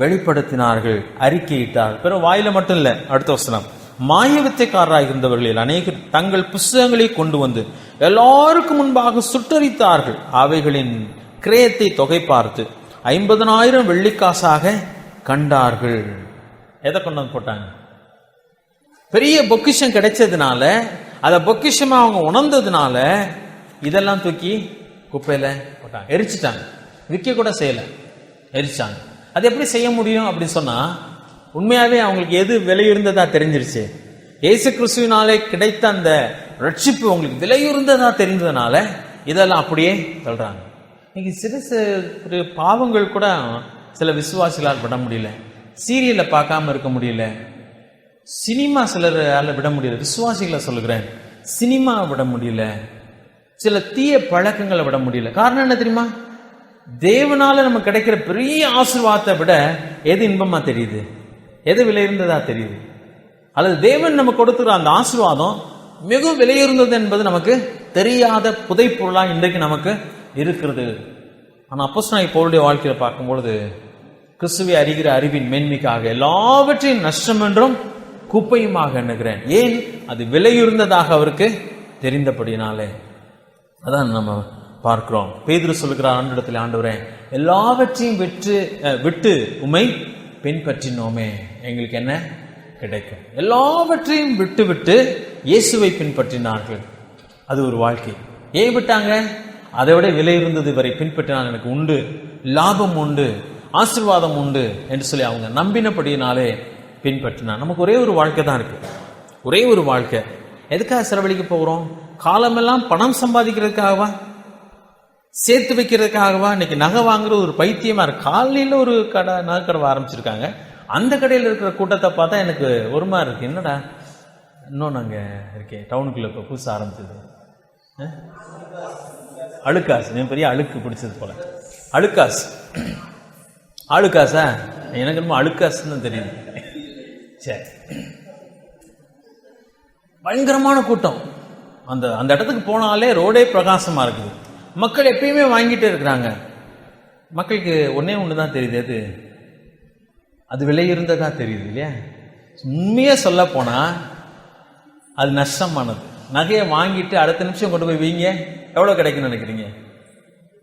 வெளிப்படுத்தினார்கள், அறிக்கையிட்டார்கள். பிறகு வாயில மட்டும் இல்ல, அடுத்த வசனம். மாயவித்தைக்காரராக இருந்தவர்களில் அநேகர் தங்கள் புஸ்தகங்களை கொண்டு வந்து எல்லாருக்கும் முன்பாக சுட்டரித்தார்கள். அவைகளின் கிரயத்தை தொகை பார்த்து 50,000 வெள்ளிக்காசாக கண்டார்கள். எதை கொண்டு வந்து போட்டாங்க? பெரிய பொக்கிஷம் கிடைச்சதுனால, அதை பொக்கிஷமா அவங்க உணர்ந்ததுனால இதெல்லாம் தூக்கி குப்பையில போட்டாங்க, எரிச்சிட்டாங்க. விற்க கூட செய்யல, எரிச்சாங்க. அது எப்படி செய்ய முடியும் அப்படின்னு சொன்னா, உண்மையாவே அவங்களுக்கு எது விலை இருந்ததா தெரிஞ்சிருச்சு. இயேசு கிறிஸ்துவினாலே கிடைத்த அந்த ரட்சிப்பு உங்களுக்கு விலை இருந்ததா தெரிந்ததுனால இதெல்லாம் அப்படியே சொல்றாங்க. இன்னைக்கு சிறு பாவங்கள் கூட சில விசுவாசிகளால் விட முடியல, சீரியலை பார்க்காம இருக்க முடியல, சினிமா சிலரால விட முடியல. விசுவாசிகளை சொல்லுகிறேன், சினிமா விட முடியல, சில தீய பழக்கங்களை விட முடியல. காரணம் என்ன தெரியுமா? தேவனால நமக்கு கிடைக்கிற பெரிய ஆசீர்வாதத்தை விட எது இன்பமா தெரியுது, எது விலை இருந்ததா தெரியுது? அல்லது தேவன் நமக்கு கொடுத்துற அந்த ஆசீர்வாதம் மிகவும் விலையுறந்தது என்பது நமக்கு தெரியாத புதைப்பொருளா இன்றைக்கு நமக்கு இருக்கிறது. ஆனா அப்போஸ்தலனாகிய பவுலுடைய வாழ்க்கையில பார்க்கும்பொழுது, கிறிஸ்துவை அறிகிற அறிவின் மேன்மைக்காக எல்லாவற்றையும் நஷ்டம் என்றும் குப்பையுமாக எண்ணுகிறேன். ஏன்? அது விலையுறந்ததாக அவருக்கு தெரிந்தபடினாலே. அதான் நம்ம பார்க்கிறோம். பேதுரு சொல்லுகிறார் ஆண்டவரிடத்தில், ஆண்டவரே எல்லாவற்றையும் விட்டு உம்மை பின்பற்றினோமே, எங்களுக்கு என்ன கிடைக்கும்? எல்லாவற்றையும் விட்டு இயேசுவை பின்பற்றினார்கள். அது ஒரு வாழ்க்கை. ஏன் விட்டாங்க? அதை விட விலை இருந்தது வரை பின்பற்றினால் எனக்கு உண்டு, லாபம் உண்டு, ஆசீர்வாதம் உண்டு என்று சொல்லி அவங்க நம்பினபடியினாலே பின்பற்றினார். நமக்கு ஒரே ஒரு வாழ்க்கை தான் இருக்கு, ஒரே ஒரு வாழ்க்கை. எதுக்காக செலவழிக்க போகிறோம்? காலமெல்லாம் பணம் சம்பாதிக்கிறதுக்காகவா, சேர்த்து வைக்கிறதுக்காகவா? இன்னைக்கு நகை வாங்குறது ஒரு பைத்தியமா இருக்கு. காலையில் ஒரு நகை கடை ஆரம்பிச்சிருக்காங்க. அந்த கடையில் இருக்கிற கூட்டத்தை பார்த்தா எனக்கு ஒரு மாதிரி இருக்கு. என்னடா இன்னும் நாங்கள் இருக்கேன் டவுனுக்குள்ள இப்போ புதுசாக ஆரம்பிச்சது அழுக்காசு. என் பெரிய அழுக்கு பிடிச்சது போல. அழுக்காசு, அழுக்காசா? எனக்கு ரொம்ப அழுக்காசுன்னு தெரியுது. சரி, பயங்கரமான கூட்டம். அந்த இடத்துக்கு போனாலே ரோடே பிரகாசமா இருக்குது. மக்கள் எப்பயுமே வாங்கிட்டே இருக்கிறாங்க. மக்களுக்கு ஒன்று தான் தெரியுது, அது விலை இருந்ததா தெரியுது இல்லையா? உண்மையா சொல்ல போனா அது நஷ்டமானது. நகையை வாங்கிட்டு அடுத்த நிமிஷம் கொண்டு போய் வீங்க, எவ்வளோ கிடைக்குன்னு நினைக்கிறீங்க?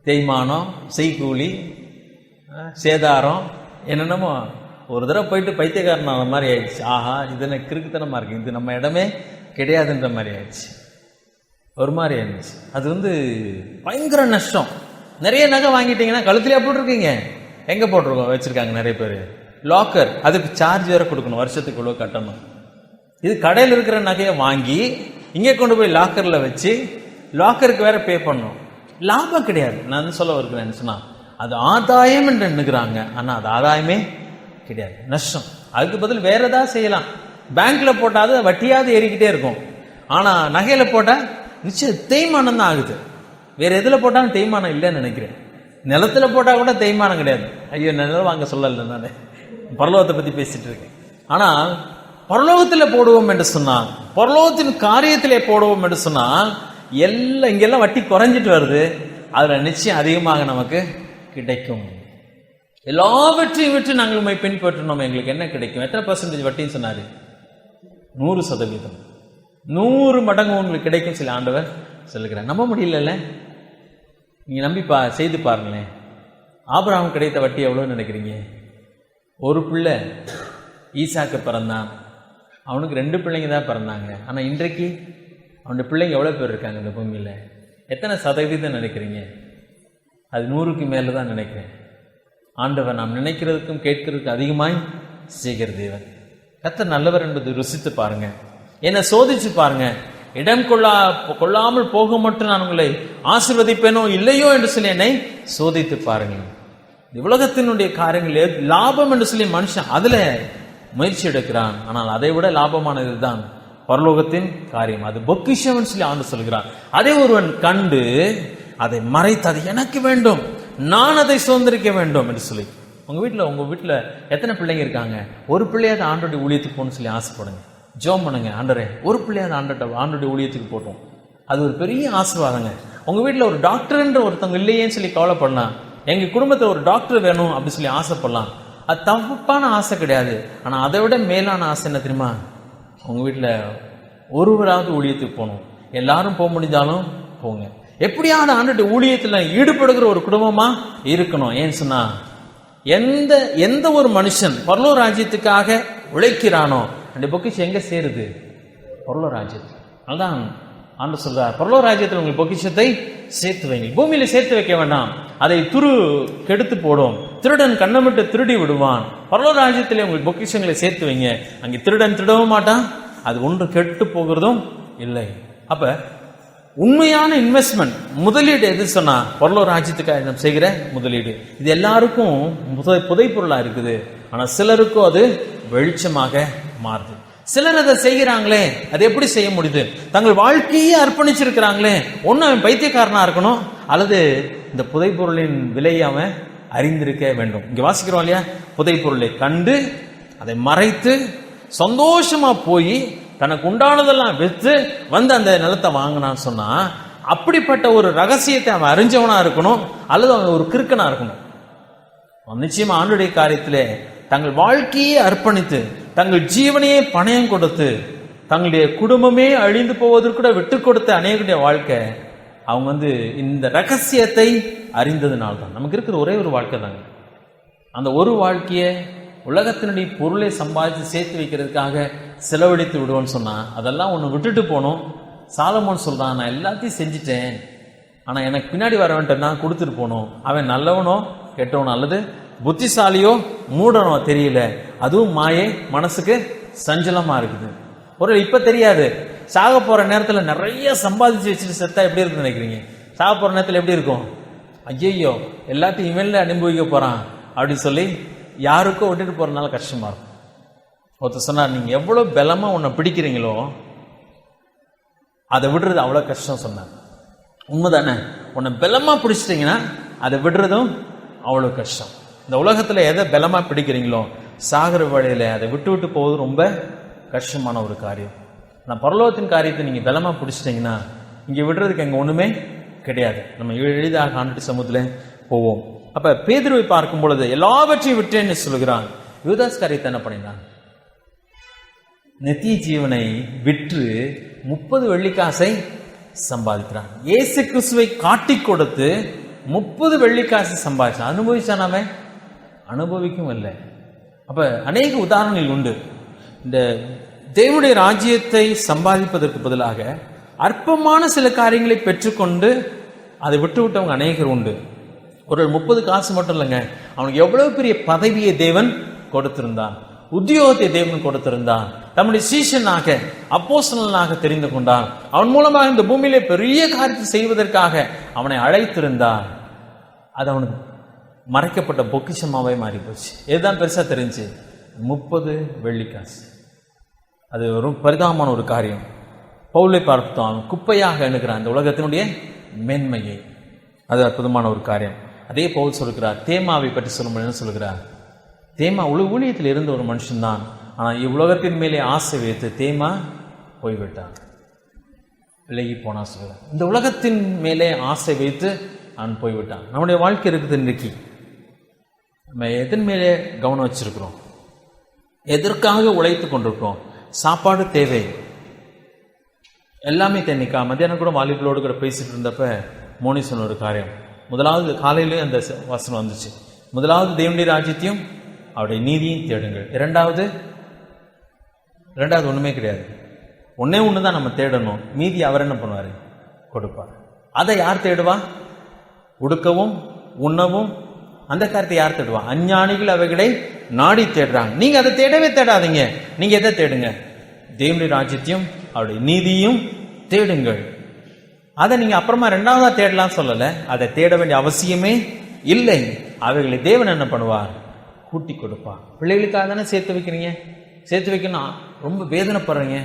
தேய்மானம், செய்கூலி, சேதாரம், என்னென்னமோ. ஒரு தடவை போயிட்டு பைத்தியக்காரனான மாதிரி ஆயிடுச்சு. ஆஹா, இது எனக்கு கிறுக்குத்தனமா இருக்கு, இது நம்ம இடமே கிடையாதுன்ற மாதிரி ஆயிடுச்சு. ஒரு மாதிரி ஆயிடுச்சு. அது பயங்கர நஷ்டம். நிறைய நகை வாங்கிட்டீங்கன்னா கழுத்துலயா போட்டிருக்கீங்க? எங்க போட்டிருக்கோம் வச்சிருக்காங்க நிறைய பேர். லாக்கர், அதுக்கு சார்ஜ் வேற கொடுக்கணும், வருஷத்துக்கு இவ்வளோ கட்டணும். இது கடையில் இருக்கிற நகையை வாங்கி இங்கே கொண்டு போய் லாக்கர்ல வச்சு லாக்கருக்கு வேற பே பண்ணணும். லாபம் கிடையாது. நான் சொல்ல வருகிறேன் சொன்னா, அது ஆதாயம் என்று எண்ணுகிறாங்க. ஆனா அது ஆதாயமே கிடையாது, நஷ்டம். அதுக்கு பதில் வேற ஏதாவது செய்யலாம். பேங்க்ல போட்டாது வட்டியாவது ஏறிக்கிட்டே இருக்கும். ஆனா நகையில போட்டா நிச்சயம் தேய்மானம் தான் ஆகுது. வேற எதுல போட்டாலும் தேய்மானம் இல்லைன்னு நினைக்கிறேன். நிலத்துல போட்டா கூட தேய்மானம் கிடையாது. ஐயோ, நிலம் வாங்க சொல்லல, நான் பரலோகத்தை பத்தி பேசிட்டு இருக்கேன். ஆனால் பரலோகத்தில் போடுவோம் என்று சொன்னால், பரலோகத்தின் காரியத்திலே போடுவோம் என்று சொன்னால், இங்கெல்லாம் வட்டி குறைஞ்சிட்டு வருது. அதுல நிச்சயம் அதிகமாக நமக்கு கிடைக்கும். எல்லாவற்றையும் விட்டு நாங்கள் உண்மை பின்பற்றினோம், எங்களுக்கு என்ன கிடைக்கும்? எத்தனை % வட்டின்னு சொன்னாரு? 100%, 100 மடங்கு உங்களுக்கு கிடைக்கும் சில ஆண்டவர் சொல்லுகிறேன். நம்ப முடியல, நீங்க நம்பி செய்து பாருங்களேன். ஆபிரகாம் கிடைத்த வட்டி எவ்வளவுன்னு நினைக்கிறீங்க? ஒரு பிள்ளை ஈசாக்கு பிறந்தான், அவனுக்கு 2 பிள்ளைங்க தான் பிறந்தாங்க. ஆனா இன்றைக்கு அவனுடைய பிள்ளைங்க எவ்வளவு பேர் இருக்காங்க இந்த பூமியில? எத்தனை சதவீதம் நினைக்கிறீங்க? அது 100க்கு மேல தான் நினைக்கிறேன். ஆண்டவர் நாம் நினைக்கிறதுக்கும் கேட்கிறதுக்கும் அதிகமாய் செய்கிற தேவன். கர்த்தர் நல்லவர் என்பது ருசித்து பாருங்க, என்னை சோதிச்சு பாருங்க. இடம் கொள்ளாமல் போக மட்டும் நான் உங்களை ஆசீர்வதிப்பேனோ இல்லையோ என்று சொல்லி என்னை சோதித்து பாருங்க. உலகத்தினுடைய காரியங்கள் லாபம் என்று சொல்லி மனுஷன் அதுல முயற்சி எடுக்கிறான். ஆனால் அதை விட லாபமானது தான் பரலோகத்தின் காரியம். அது பொக்கிஷம் சொல்லி ஆண்டு சொல்கிறான். அதை ஒருவன் கண்டு அதை மறைத்து, அது எனக்கு வேண்டும், நான் அதை சுதந்திரிக்க வேண்டும் என்று சொல்லி. உங்க வீட்டுல எத்தனை பிள்ளைங்க இருக்காங்க? ஒரு பிள்ளையாவது ஆண்டோடைய ஊழியத்துக்கு போகணும்னு சொல்லி ஆசைப்படுங்க. ஜெபம் பண்ணுங்க, ஆண்டவரே ஒரு பிள்ளையாவது ஆண்டோடைய ஊழியத்துக்கு போட்டோம். அது ஒரு பெரிய ஆசீர்வாதங்க. உங்க வீட்டுல ஒரு டாக்டர்ன்ற ஒருத்தவங்க இல்லையேன்னு சொல்லி கவலைப்படலாம். எங்க குடும்பத்துல ஒரு டாக்டர் வேணும் அப்படின்னு சொல்லி ஆசைப்படலாம். அது தப்பான ஆசை கிடையாது. ஆனா அதை விட மேலான ஆசை என்ன தெரியுமா? உங்க வீட்டுல ஒருவராவது ஊழியத்துக்கு போகணும். எல்லாரும் போக முடிஞ்சாலும் போங்க. எப்படியாவது ஆண்டோடைய ஊழியத்துல ஈடுபடுகிற ஒரு குடும்பமா இருக்கணும். ஏன்னு சொன்னா, எந்த ஒரு மனுஷன் பரலோக ராஜ்யத்துக்காக உழைக்கிறானோ அந்த பொக்கிஷம் எங்க சேருது? பரலோக ராஜ்யத்தில். அதுதான் ஆண்டவர் சொல்றார், பரலோக ராஜ்யத்தில் உங்கள் பொக்கிஷத்தை சேர்த்து வைங்க. பூமியில சேர்த்து வைக்க வேண்டாம், அதை கெடுத்து போடும். திருடன் கண்ணமிட்டு திருடி விடுவான். பரலோக ராஜ்யத்திலே உங்கள் பொக்கிஷங்களை சேர்த்து வைங்க. அங்கே திருடன் திருடவும் மாட்டான், அது ஒன்று கெட்டு போகிறதும் இல்லை. அப்ப உண்மையான இன்வெஸ்ட்மெண்ட், முதலீடு எது சொன்னா பரலோக ராஜ்யத்துக்காக நம்ம செய்கிற முதலீடு. இது எல்லாருக்கும் புதை பொருளா இருக்குது. ஆனா சிலருக்கும் அது வெளிச்சமாக மாறுது. சிலர் அதை செய்கிறாங்களே, அது எப்படி செய்ய முடியுது? தங்கள் வாழ்க்கையே அர்ப்பணிச்சிருக்கிறாங்களே. ஒன்னு அவன் பைத்தியக்காரனா இருக்கணும், அல்லது இந்த புதை பொருளின் விலையை அவன் அறிந்திருக்க வேண்டும். இங்க வாசிக்கிறோம் இல்லையா, புதை பொருளை கண்டு அதை மறைத்து சந்தோஷமா போய் தனக்கு உண்டானதெல்லாம் விற்று வந்து அந்த நிலத்தை வாங்கினான்னு சொன்னா, அப்படிப்பட்ட ஒரு ரகசியத்தை அவன் அறிஞ்சவனா இருக்கணும், அல்லது அவன் ஒரு கிறுக்கனா இருக்கணும். நிச்சயமா ஆண்டுடைய காரியத்திலே தங்கள் வாழ்க்கையே அர்ப்பணித்து, தங்கள் ஜீவனையே பணயம் கொடுத்து, தங்களுடைய குடும்பமே அழிந்து போவதற்கு கூட விட்டு கொடுத்த அநேகருடைய வாழ்க்கை அவங்க இந்த ரகசியத்தை அறிந்ததுனால தான். நமக்கு இருக்கிற ஒரே ஒரு வாழ்க்கை தாங்க. அந்த ஒரு வாழ்க்கையை உலகத்தினுடைய பொருளை சம்பாதிச்சு சேர்த்து வைக்கிறதுக்காக செலவழித்து விடுவோன்னு சொன்னா அதெல்லாம் ஒன்று விட்டுட்டு போகணும். சாலமோன் சொல்றான், நான் எல்லாத்தையும் செஞ்சுட்டேன், ஆனா எனக்கு பின்னாடி வர வேண்டாம் நான் கொடுத்துட்டு போகணும். அவன் நல்லவனோ கெட்டவனோ அல்லது புத்திசாலியோ மூடனோ தெரியல, அதுவும் மாயை, மனசுக்கு சஞ்சலமா இருக்குது. ஒரு இப்ப தெரியாது, சாக போற நேரத்தில் நிறைய சம்பாதிச்சு வச்சுட்டு செத்தா எப்படி இருக்குன்னு நினைக்கிறீங்க? சாக போற நேரத்தில் எப்படி இருக்கும்? ஐயோ எல்லாத்தையும் இவன்ல அனுபவிக்க போறான் அப்படின்னு சொல்லி யாருக்கோ விட்டுட்டு போறதுனால கஷ்டமா இருக்கும். ஒருத்தர் சொன்னார், நீங்க எவ்வளவு பலமா உன்னை பிடிக்கிறீங்களோ அதை விடுறது அவ்வளவு கஷ்டம் சொன்னார். உண்மைதானே? உன்னை பலமா பிடிச்சிட்டீங்கன்னா அதை விடுறதும் அவ்வளவு கஷ்டம். இந்த உலகத்துல எதை பலமா பிடிக்கிறீங்களோ சாகர வழியில அதை விட்டு விட்டு போவது ரொம்ப கஷ்டமான ஒரு காரியம். நான் பரலோகத்தின் காரியத்தை நீங்க பலமா பிடிச்சிட்டீங்கன்னா இங்க விடுறதுக்கு அங்க ஒண்ணுமே கிடையாது. நம்ம எளிதாக ஆண்டு சமூகத்துல போவோம். அப்ப பேதுருவை பார்க்கும் பொழுது எல்லாவற்றையும் விட்டேன்னு சொல்லுகிறான். யூதாஸ் காரியத்தை என்ன பண்ணினான்? நித்திய ஜீவனை விற்று 30 வெள்ளிக்காசை சம்பாதிக்கிறான். இயேசு கிறிஸ்துவை காட்டி கொடுத்து 30 வெள்ளிக்காசு சம்பாதிச்சான். அனுபவிச்சான்? அவன் அனுபவிக்கும் இல்லை. அப்ப அநேக உதாரணங்கள் உண்டு. இந்த தேவனுடைய ராஜ்யத்தை சம்பாதிப்பதற்கு பதிலாக அற்பமான சில காரியங்களை பெற்றுக்கொண்டு அதை விட்டு விட்டவங்க அநேகர் உண்டு. ஒரு 30 காசு மட்டும் இல்லைங்க, அவனுக்கு எவ்வளவு பெரிய பதவியை தேவன் கொடுத்திருந்தான், உத்தியோகத்தை தேவன் கொடுத்திருந்தான், தம்முடைய சீஷனாக அப்போஸ்தலனாக தெரிந்து கொண்டான், அவன் மூலமாக இந்த பூமியிலே பெரிய காரியத்தை செய்வதற்காக அவனை அழைத்திருந்தான். அது அவனுக்கு மறைக்கப்பட்ட பொக்கிஷமாவே மாறி போச்சு. இதுதான் பெருசா தெரிஞ்சு 30 வெள்ளிக்காசு. அது ஒரு பரிதாபமான ஒரு காரியம். பவுலை பார்த்தோம், குப்பையாக எண்ணுகிறான் இந்த உலகத்தினுடைய மேன்மையை. அது அற்புதமான ஒரு காரியம். அதே பவுல் சொல்கிறார், தேமாவை பற்றி சொல்லும்போது என்ன சொல்கிறார்? தேமா ஊழியத்தில் இருந்த ஒரு மனுஷன்தான், ஆனால் இவ்வுலகத்தின் மேலே ஆசை வைத்து தேமா போய்விட்டான், விலகி போனா சொல்கிறார். இந்த உலகத்தின் மேலே ஆசை வைத்து அவன் போய்விட்டான். நம்முடைய வாழ்க்கை இருக்குது இன்றைக்கு. நம்ம எதன் மேலே கவனம் வச்சிருக்கிறோம்? எதற்காக உழைத்து கொண்டிருக்கிறோம்? சாப்பாடு தேவை, எல்லாமே தென்னிக்கா. மத்தியானம் கூட வாலிபலோடு கூட பேசிட்டு இருந்தப்ப மோனி சொன்ன ஒரு காரியம். முதலாவது காலையிலே அந்த வசனம் வந்துச்சு, முதலாவது தேவனுடைய ராஜ்யத்தையும் அவருடைய நீதியும் தேடுங்கள். இரண்டாவது ஒண்ணுமே கிடையாது. ஒண்ணுதான் நம்ம தேடணும். மீதி அவர் என்ன பண்ணுவாரு? கொடுப்பார். அதை யார் தேடுவா? உடுக்கவும் உண்ணவும் அந்த காரியத்தை யார் தேடுவா? அஞ்ஞானிகள் அவைகளை நாடி தேடுறாங்க. நீங்க அதை தேடவே தேடாதீங்க. நீங்க எதை தேடுங்க? தேவனுடைய ராஜ்யத்தையும் அவருடைய நீதியும் தேடுங்கள். அதை நீங்க அப்புறமா ரெண்டாவதா தேடலாம் சொல்லல. அதை தேட வேண்டிய அவசியமே இல்லை. அவைகளை தேவன் என்ன பண்ணுவார்? கூட்டி கொடுப்பார். பிள்ளைகளுக்காக தானே சேர்த்து வைக்கிறீங்க. சேர்த்து வைக்கணும் ரொம்ப வேதனைப்படுறீங்க.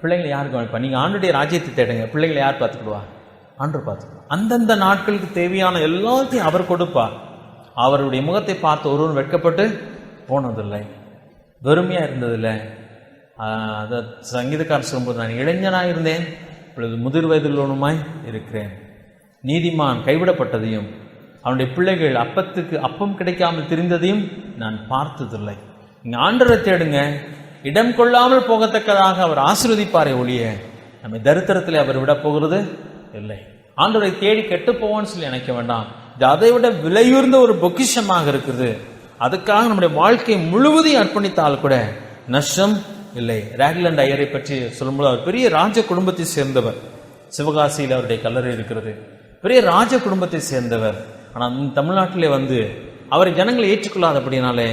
பிள்ளைங்களை யாருக்கு வைப்பா? நீங்க ஆண்டுடைய ராஜ்யத்தை தேடுங்க. பிள்ளைகளை யார் பார்த்துக்கிடுவா? ஆண்டவர் பார்த்துக்கிடுவா. அந்தந்த நாட்களுக்கு தேவையான எல்லாத்தையும் அவர் கொடுப்பார். அவருடைய முகத்தை பார்த்து ஒருவன் வெட்கப்பட்டு போனதில்லை, வெறுமையா இருந்ததில்லை. அதை சங்கீதக்காரர் சொல்லும்போது, நான் இளைஞனாய் இருந்தேன், இப்பொழுது முதிர் வயதிலுமாய் இருக்கிறேன். நீதிமான் கைவிடப்பட்டதையும் அவனுடைய பிள்ளைகள் அப்பம் கிடைக்காமல் திரிந்ததையும் நான் பார்த்ததில்லை. நீங்க ஆண்டவரை தேடுங்க. இடம் கொள்ளாமல் போகத்தக்கதாக அவர் ஆசீர்வதிப்பாரே ஒழிய நம்மை தரித்திரத்தில் அவர் விட போகிறது இல்லை. ஆண்டவரை தேடி கெட்டு போவான்னு சொல்லி நினைக்க வேண்டாம். இது அதை விட விலையுர்ந்த ஒரு பொக்கிஷமாக இருக்குது. அதுக்காக நம்முடைய வாழ்க்கை முழுவதையும் அர்ப்பணித்தால் கூட நஷ்டம் இல்லை. ராக்லண்ட் ஐயரை பற்றி சொல்லும்போது, அவர் பெரிய ராஜ குடும்பத்தை சேர்ந்தவர். சிவகாசியில் அவருடைய கல்லறை இருக்கிறது. பெரிய ராஜ குடும்பத்தை சேர்ந்தவர். ஆனால் தமிழ்நாட்டிலே அவரை ஜனங்களை ஏற்றுக்கொள்ளாதபடினாலே,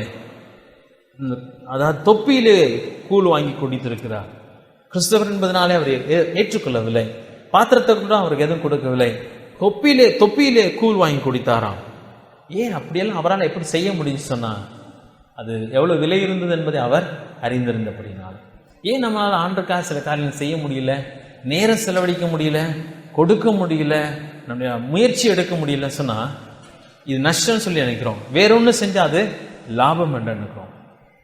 அதாவது தொப்பியிலே கூழ் வாங்கி குடித்திருக்கிறார். கிறிஸ்தவர் என்பதனாலே அவரை ஏற்றுக்கொள்ளவில்லை. பாத்திரத்தை கூட அவருக்கு எதுவும் கொடுக்கவில்லை. தொப்பியிலே கூழ் வாங்கி குடித்தாராம். ஏன் அப்படியெல்லாம் அவரால் எப்படி செய்ய முடியும் சொன்னா, அது எவ்வளவு விலை இருந்தது என்பதை அவர் அறிந்திருந்தபடினால். ஏன் நம்மளால் ஆண்டுக்காக சில காரியங்கள் செய்ய முடியல, நேரம் செலவழிக்க முடியல, கொடுக்க முடியல, நம்முடைய முயற்சி எடுக்க முடியல சொன்னா இது நஷ்டம் சொல்லி நினைக்கிறோம். வேறொன்னு செஞ்சா அது லாபம் என்று நினைக்கிறோம்.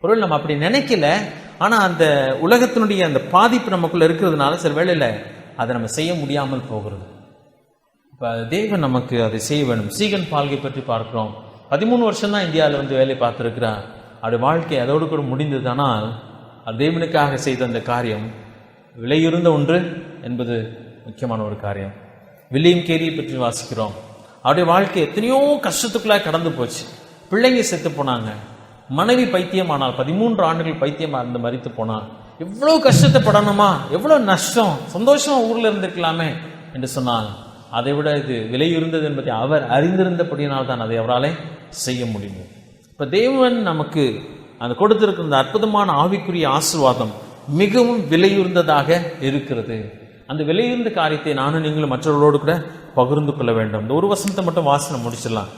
பொருள் நம்ம அப்படி நினைக்கல, ஆனா அந்த உலகத்தினுடைய அந்த பாதிப்பு நமக்குள்ள இருக்கிறதுனால சில வேளையில அதை நம்ம செய்ய முடியாமல் போகிறது. இப்ப தேவன் நமக்கு அதை செய்ய வேண்டும். சீகன் பால்கை பற்றி பார்க்கிறோம். 13 வருஷம் தான் இந்தியாவில் வேலை பார்த்திருக்கிறார். அவருடைய வாழ்க்கை அதோடு கூட முடிந்தது. ஆனால் தேவனுக்காக செய்த அந்த காரியம் விலையுறந்த ஒன்று என்பது முக்கியமான ஒரு காரியம். வில்லியம் கேரியை பற்றி வாசிக்கிறோம். அவருடைய வாழ்க்கை எத்தனையோ கஷ்டத்துக்குள்ள கடந்து போச்சு. பிள்ளைங்க செத்து போனாங்க, மனைவி பைத்தியமானால், 13 ஆண்டுகள் பைத்தியமா இருந்து மரித்து போனான். எவ்வளவு கஷ்டத்தை படணுமா, எவ்வளவு நஷ்டம், சந்தோஷமா ஊர்ல இருந்திருக்கலாமே என்று சொன்னால், அதை விட இது விலை இருந்தது என்பதை அவர் அறிந்திருந்தபடியினால் தான் அதை அவராலே செய்ய முடியும். இப்ப தேவன் நமக்கு அந்த கொடுத்திருக்கிற அந்த அற்புதமான ஆவிக்குரிய ஆசீர்வாதம் மிகவும் விலையுறந்ததாக இருக்கிறது. அந்த விலையுறந்த காரியத்தை நானும் நீங்களும் மற்றவர்களோடு கூட பகிர்ந்து கொள்ள வேண்டும். இந்த ஒரு வசனத்தை மட்டும் வாசனை முடிச்சிடலாம்.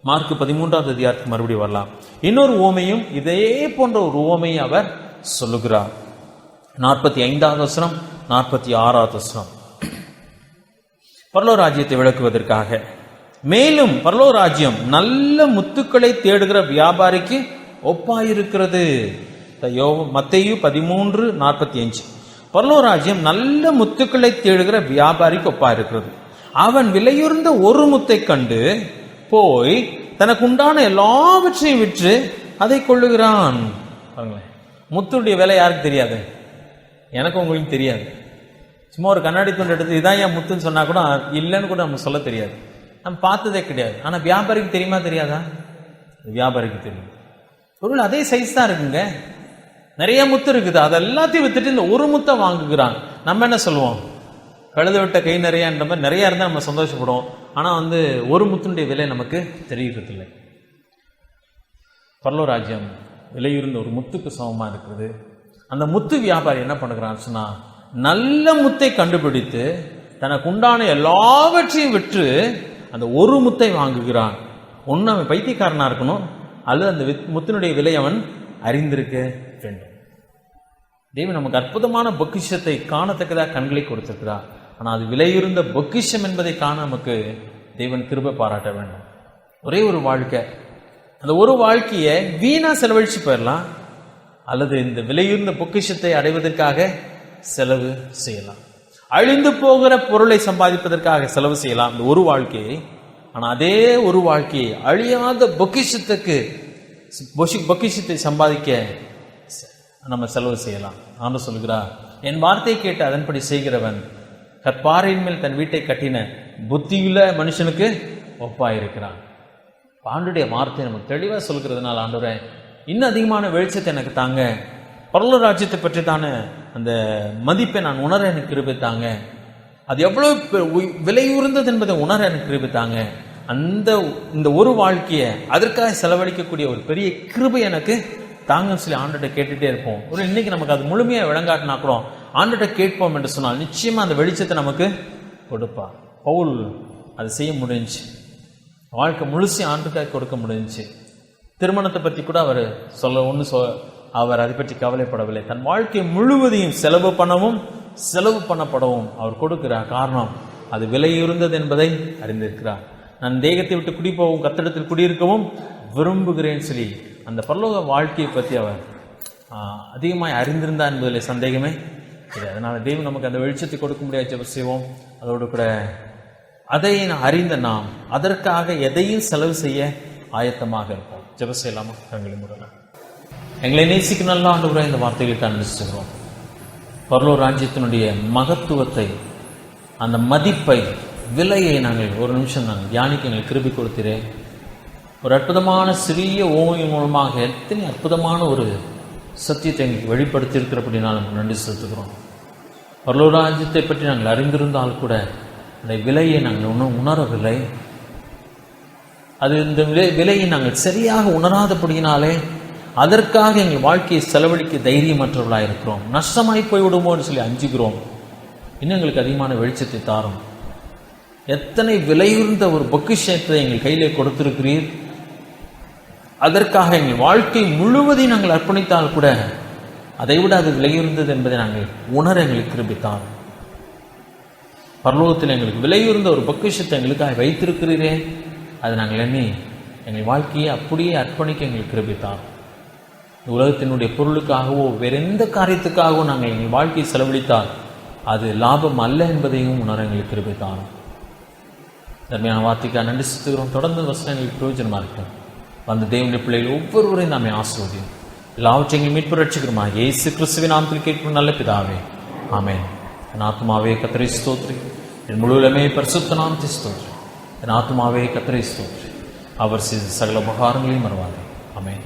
மார்க் 13வது அதிகாரத்துக்கு மறுபடியும் வரலாம். இன்னொரு உவமையும் இதே போன்ற ஒரு உவமையை அவர் சொல்லுகிறார். 45வது வசனம், 46வது வசனம். பரலோக ராஜ்யத்தை விளக்குவதற்காக, மேலும் பரலோக ராஜ்யம் நல்ல முத்துக்களை தேடுகிற வியாபாரிக்கு ஒப்பாயிருக்கிறது. மத்தேயு 13:45. பரலோக ராஜ்யம் நல்ல முத்துக்களை தேடுகிற வியாபாரிக்கு ஒப்பாயிருக்கிறது. அவன் விலையுறந்த ஒரு முத்தை கண்டு போய் தனக்கு உண்டான எல்லாவற்றையும் விற்று அதை கொள்ளுகிறான். முத்துடைய விலை யாருக்கு தெரியாது? எனக்கு உங்களுக்கு தெரியாது. சும்மா ஒரு கண்ணாடி துண்டு எடுத்து இதான் என் முத்துன்னு சொன்னா கூட இல்லைன்னு கூட நம்ம சொல்ல தெரியாது, நம்ம பார்த்ததே கிடையாது. ஆனா வியாபாரிக்கு தெரியுமா தெரியாதா? வியாபாரிக்கு தெரியும். பொருள் அதே சைஸ் தான் இருக்குங்க, நிறைய முத்து இருக்குது, அது எல்லாத்தையும் வித்துட்டு இந்த ஒரு முத்தை வாங்குகிறான். நம்ம என்ன சொல்லுவோம்? கழுத விட்ட கை நிறையன்ற மாதிரி நிறைய இருந்தால் நம்ம சந்தோஷப்படுவோம். ஆனா ஒரு முத்துடைய விலை நமக்கு தெரிகிறதில்லை. பரலோக ராஜ்யம் விலையுறந்த ஒரு முத்துக்கு சமமா இருக்குது. அந்த முத்து வியாபாரி என்ன பண்ணுகிறான்னு சொன்னா, நல்ல முத்தை கண்டுபிடித்து தனக்கு உண்டான எல்லாவற்றையும் விற்று அந்த ஒரு முத்தை வாங்குகிறான். ஒன்று அவன் பைத்தியக்காரனா இருக்கணும், அல்லது அந்த முத்தினுடைய விலை அவன் அறிந்திருக்க வேண்டும். தேவன் நமக்கு அற்புதமான பொக்கிஷத்தை காணத்தக்கதாக கண்களை கொடுத்திருக்கிறார். ஆனால் அது விலையுறந்த பொக்கிஷம் என்பதை காண நமக்கு தேவன் கிருபை பாராட்ட வேண்டும். ஒரே ஒரு வாழ்க்கை, அந்த ஒரு வாழ்க்கையை வீணா செலவழிச்சு போயிடலாம், அல்லது இந்த விலையுறந்த பொக்கிஷத்தை அடைவதற்காக செலவு செய்யலாம். அழிந்து போகிற பொருளை சம்பாதிப்பதற்காக செலவு செய்யலாம் இந்த ஒரு வாழ்க்கையை. ஆனால் அதே ஒரு வாழ்க்கையை அழியாத பொக்கிஷத்தை சம்பாதிக்க நம்ம செலவு செய்யலாம். ஆண்டு சொல்கிறார், என் வார்த்தை கேட்டு அதன்படி செய்கிறவன் கற்பாறையின் மேல் தன் வீட்டை கட்டின புத்தியுள்ள மனுஷனுக்கு ஒப்பாயிருக்கிறான். ஆண்டுடைய வார்த்தை நமக்கு தெளிவாக சொல்கிறதுனால, ஆண்டவரே இன்னும் அதிகமான வெளிச்சத்தை எனக்கு தாங்க, பரலோக ராஜ்யத்தை பற்றி தானே அந்த மதிப்பை நான் உணர எனக்கு கிருபை தாங்க, அது எவ்வளவு விலையுறந்தது என்பதை உணர எனக்கு கிருபை தாங்க. இந்த ஒரு வாழ்க்கையை அதற்காக செலவழிக்கக்கூடிய ஒரு பெரிய கிருபை எனக்கு தாங்கன்னு சொல்லி ஆண்டுகிட்ட கேட்டுட்டே இருப்போம். ஒரு இன்னைக்கு நமக்கு அது முழுமையாக விளங்காட்டினா கூட ஆண்டுகிட்ட கேட்போம் என்று சொன்னால் நிச்சயமா அந்த வெளிச்சத்தை நமக்கு கொடுப்பார். பவுல் அதை செய்ய முடிஞ்சு, வாழ்க்கை முழுசு ஆண்டுக்காக கொடுக்க முடிஞ்சு. திருமணத்தை பற்றி கூட அவர் அவர் அதை பற்றி கவலைப்படவில்லை. தன் வாழ்க்கை முழுவதையும் செலவு பண்ணப்படவும் அவர் கொடுக்கிறார். காரணம், அது விலையுறந்தது என்பதை அறிந்திருக்கிறார். நான் தேகத்தை விட்டு குடிப்போவும் கத்திடத்தில் குடியிருக்கவும் விரும்புகிறேன்னு சொல்லி அந்த பரலோக வாழ்க்கையை பற்றி அவர் அதிகமாக அறிந்திருந்தார் என்பதில் சந்தேகமே கிடையாது. அதனால தேவன் நமக்கு அந்த வெளிச்சத்தை கொடுக்க முடியாது. ஜெபம் செய்வோம். அதோடு கூட அதை அறிந்த நாம் அதற்காக எதையும் செலவு செய்ய ஆயத்தமாக இருப்போம். ஜெபம் செய்யலாமா? கண்களை மூடலாம். எங்களை நேசிக்க நல்ல ஆண்டவரே, இந்த வார்த்தைகளை தான் நினைச்சுக்கிறோம். பரலோக ராஜ்யத்தினுடைய மகத்துவத்தை, அந்த மதிப்பை, விலையை நாங்கள் ஒரு நிமிஷம் நாங்கள் தியானிக்க எங்களுக்கு கிருபை கொடுத்தீரே. ஒரு அற்புதமான சிறிய ஓமை மூலமாக எத்தனை அற்புதமான ஒரு சத்தியத்தை எங்களுக்கு வெளிப்படுத்தியிருக்கிறபடினால் நமக்கு நன்றி செலுத்துகிறோம். பரலோக ராஜ்யத்தை பற்றி நாங்கள் அறிந்திருந்தால் கூட அந்த விலையை நாங்கள் இன்னும் உணரவில்லை. அது இந்த விலையை நாங்கள் சரியாக உணராதபடியினாலே அதற்காக எங்கள் வாழ்க்கையை செலவழிக்க தைரியமற்றவர்களாக இருக்கிறோம். நஷ்டமாய் போய்விடுமோன்னு சொல்லி அஞ்சுகிறோம். இன்னும் எங்களுக்கு அதிகமான வெளிச்சத்தை தாரும். எத்தனை விலையுறந்த ஒரு பொக்கிஷத்தை எங்கள் கையிலே கொடுத்திருக்கிறீர். அதற்காக எங்கள் வாழ்க்கை முழுவதையும் நாங்கள் அர்ப்பணித்தால் கூட அதை விட அது விலையுறந்தது என்பதை நாங்கள் உணர எங்களுக்கு கிருபித்தார். பரலோகத்தில் எங்களுக்கு விலையுறந்த ஒரு பொக்கிஷத்தை எங்களுக்காக வைத்திருக்கிறீரே, அதை நாங்கள் எண்ணி எங்கள் வாழ்க்கையை அப்படியே அர்ப்பணிக்க எங்களுக்கு கிருபித்தார். உலகத்தினுடைய பொருளுக்காகவோ வேற எந்த காரியத்துக்காகவோ நாங்கள் எங்கள் வாழ்க்கையை செலவழித்தால் அது லாபம் அல்ல என்பதையும் உணர எங்களுக்கு கிருபித்தார். தர்மையான வார்த்தைக்காக நன்றி செலுத்துகிறோம். தொடர்ந்து வசனம் எங்களுக்கு பிரயோஜனமாக இருக்கும். அந்த தேவனுடைய பிள்ளைகள் ஒவ்வொருவரையும் நாமே ஆசீர்வதியும். எல்லாவற்றையும் மீட்பு ரட்சிக்கிறோமா இயேசு கிறிஸ்துவின் நாமத்தில் கேட்கும் நல்ல பிதாவே, ஆமென். என் ஆத்துமாவே கர்த்தரை ஸ்தோத்திரி, என் முழுவதுமே பரிசுத்த நாமத்தை ஸ்தோத்திரம். என் ஆத்மாவே கர்த்தரை ஸ்தோத்திரம். அவர் செய்த சகல உபகாரங்களையும் மறவாதே. ஆமென்.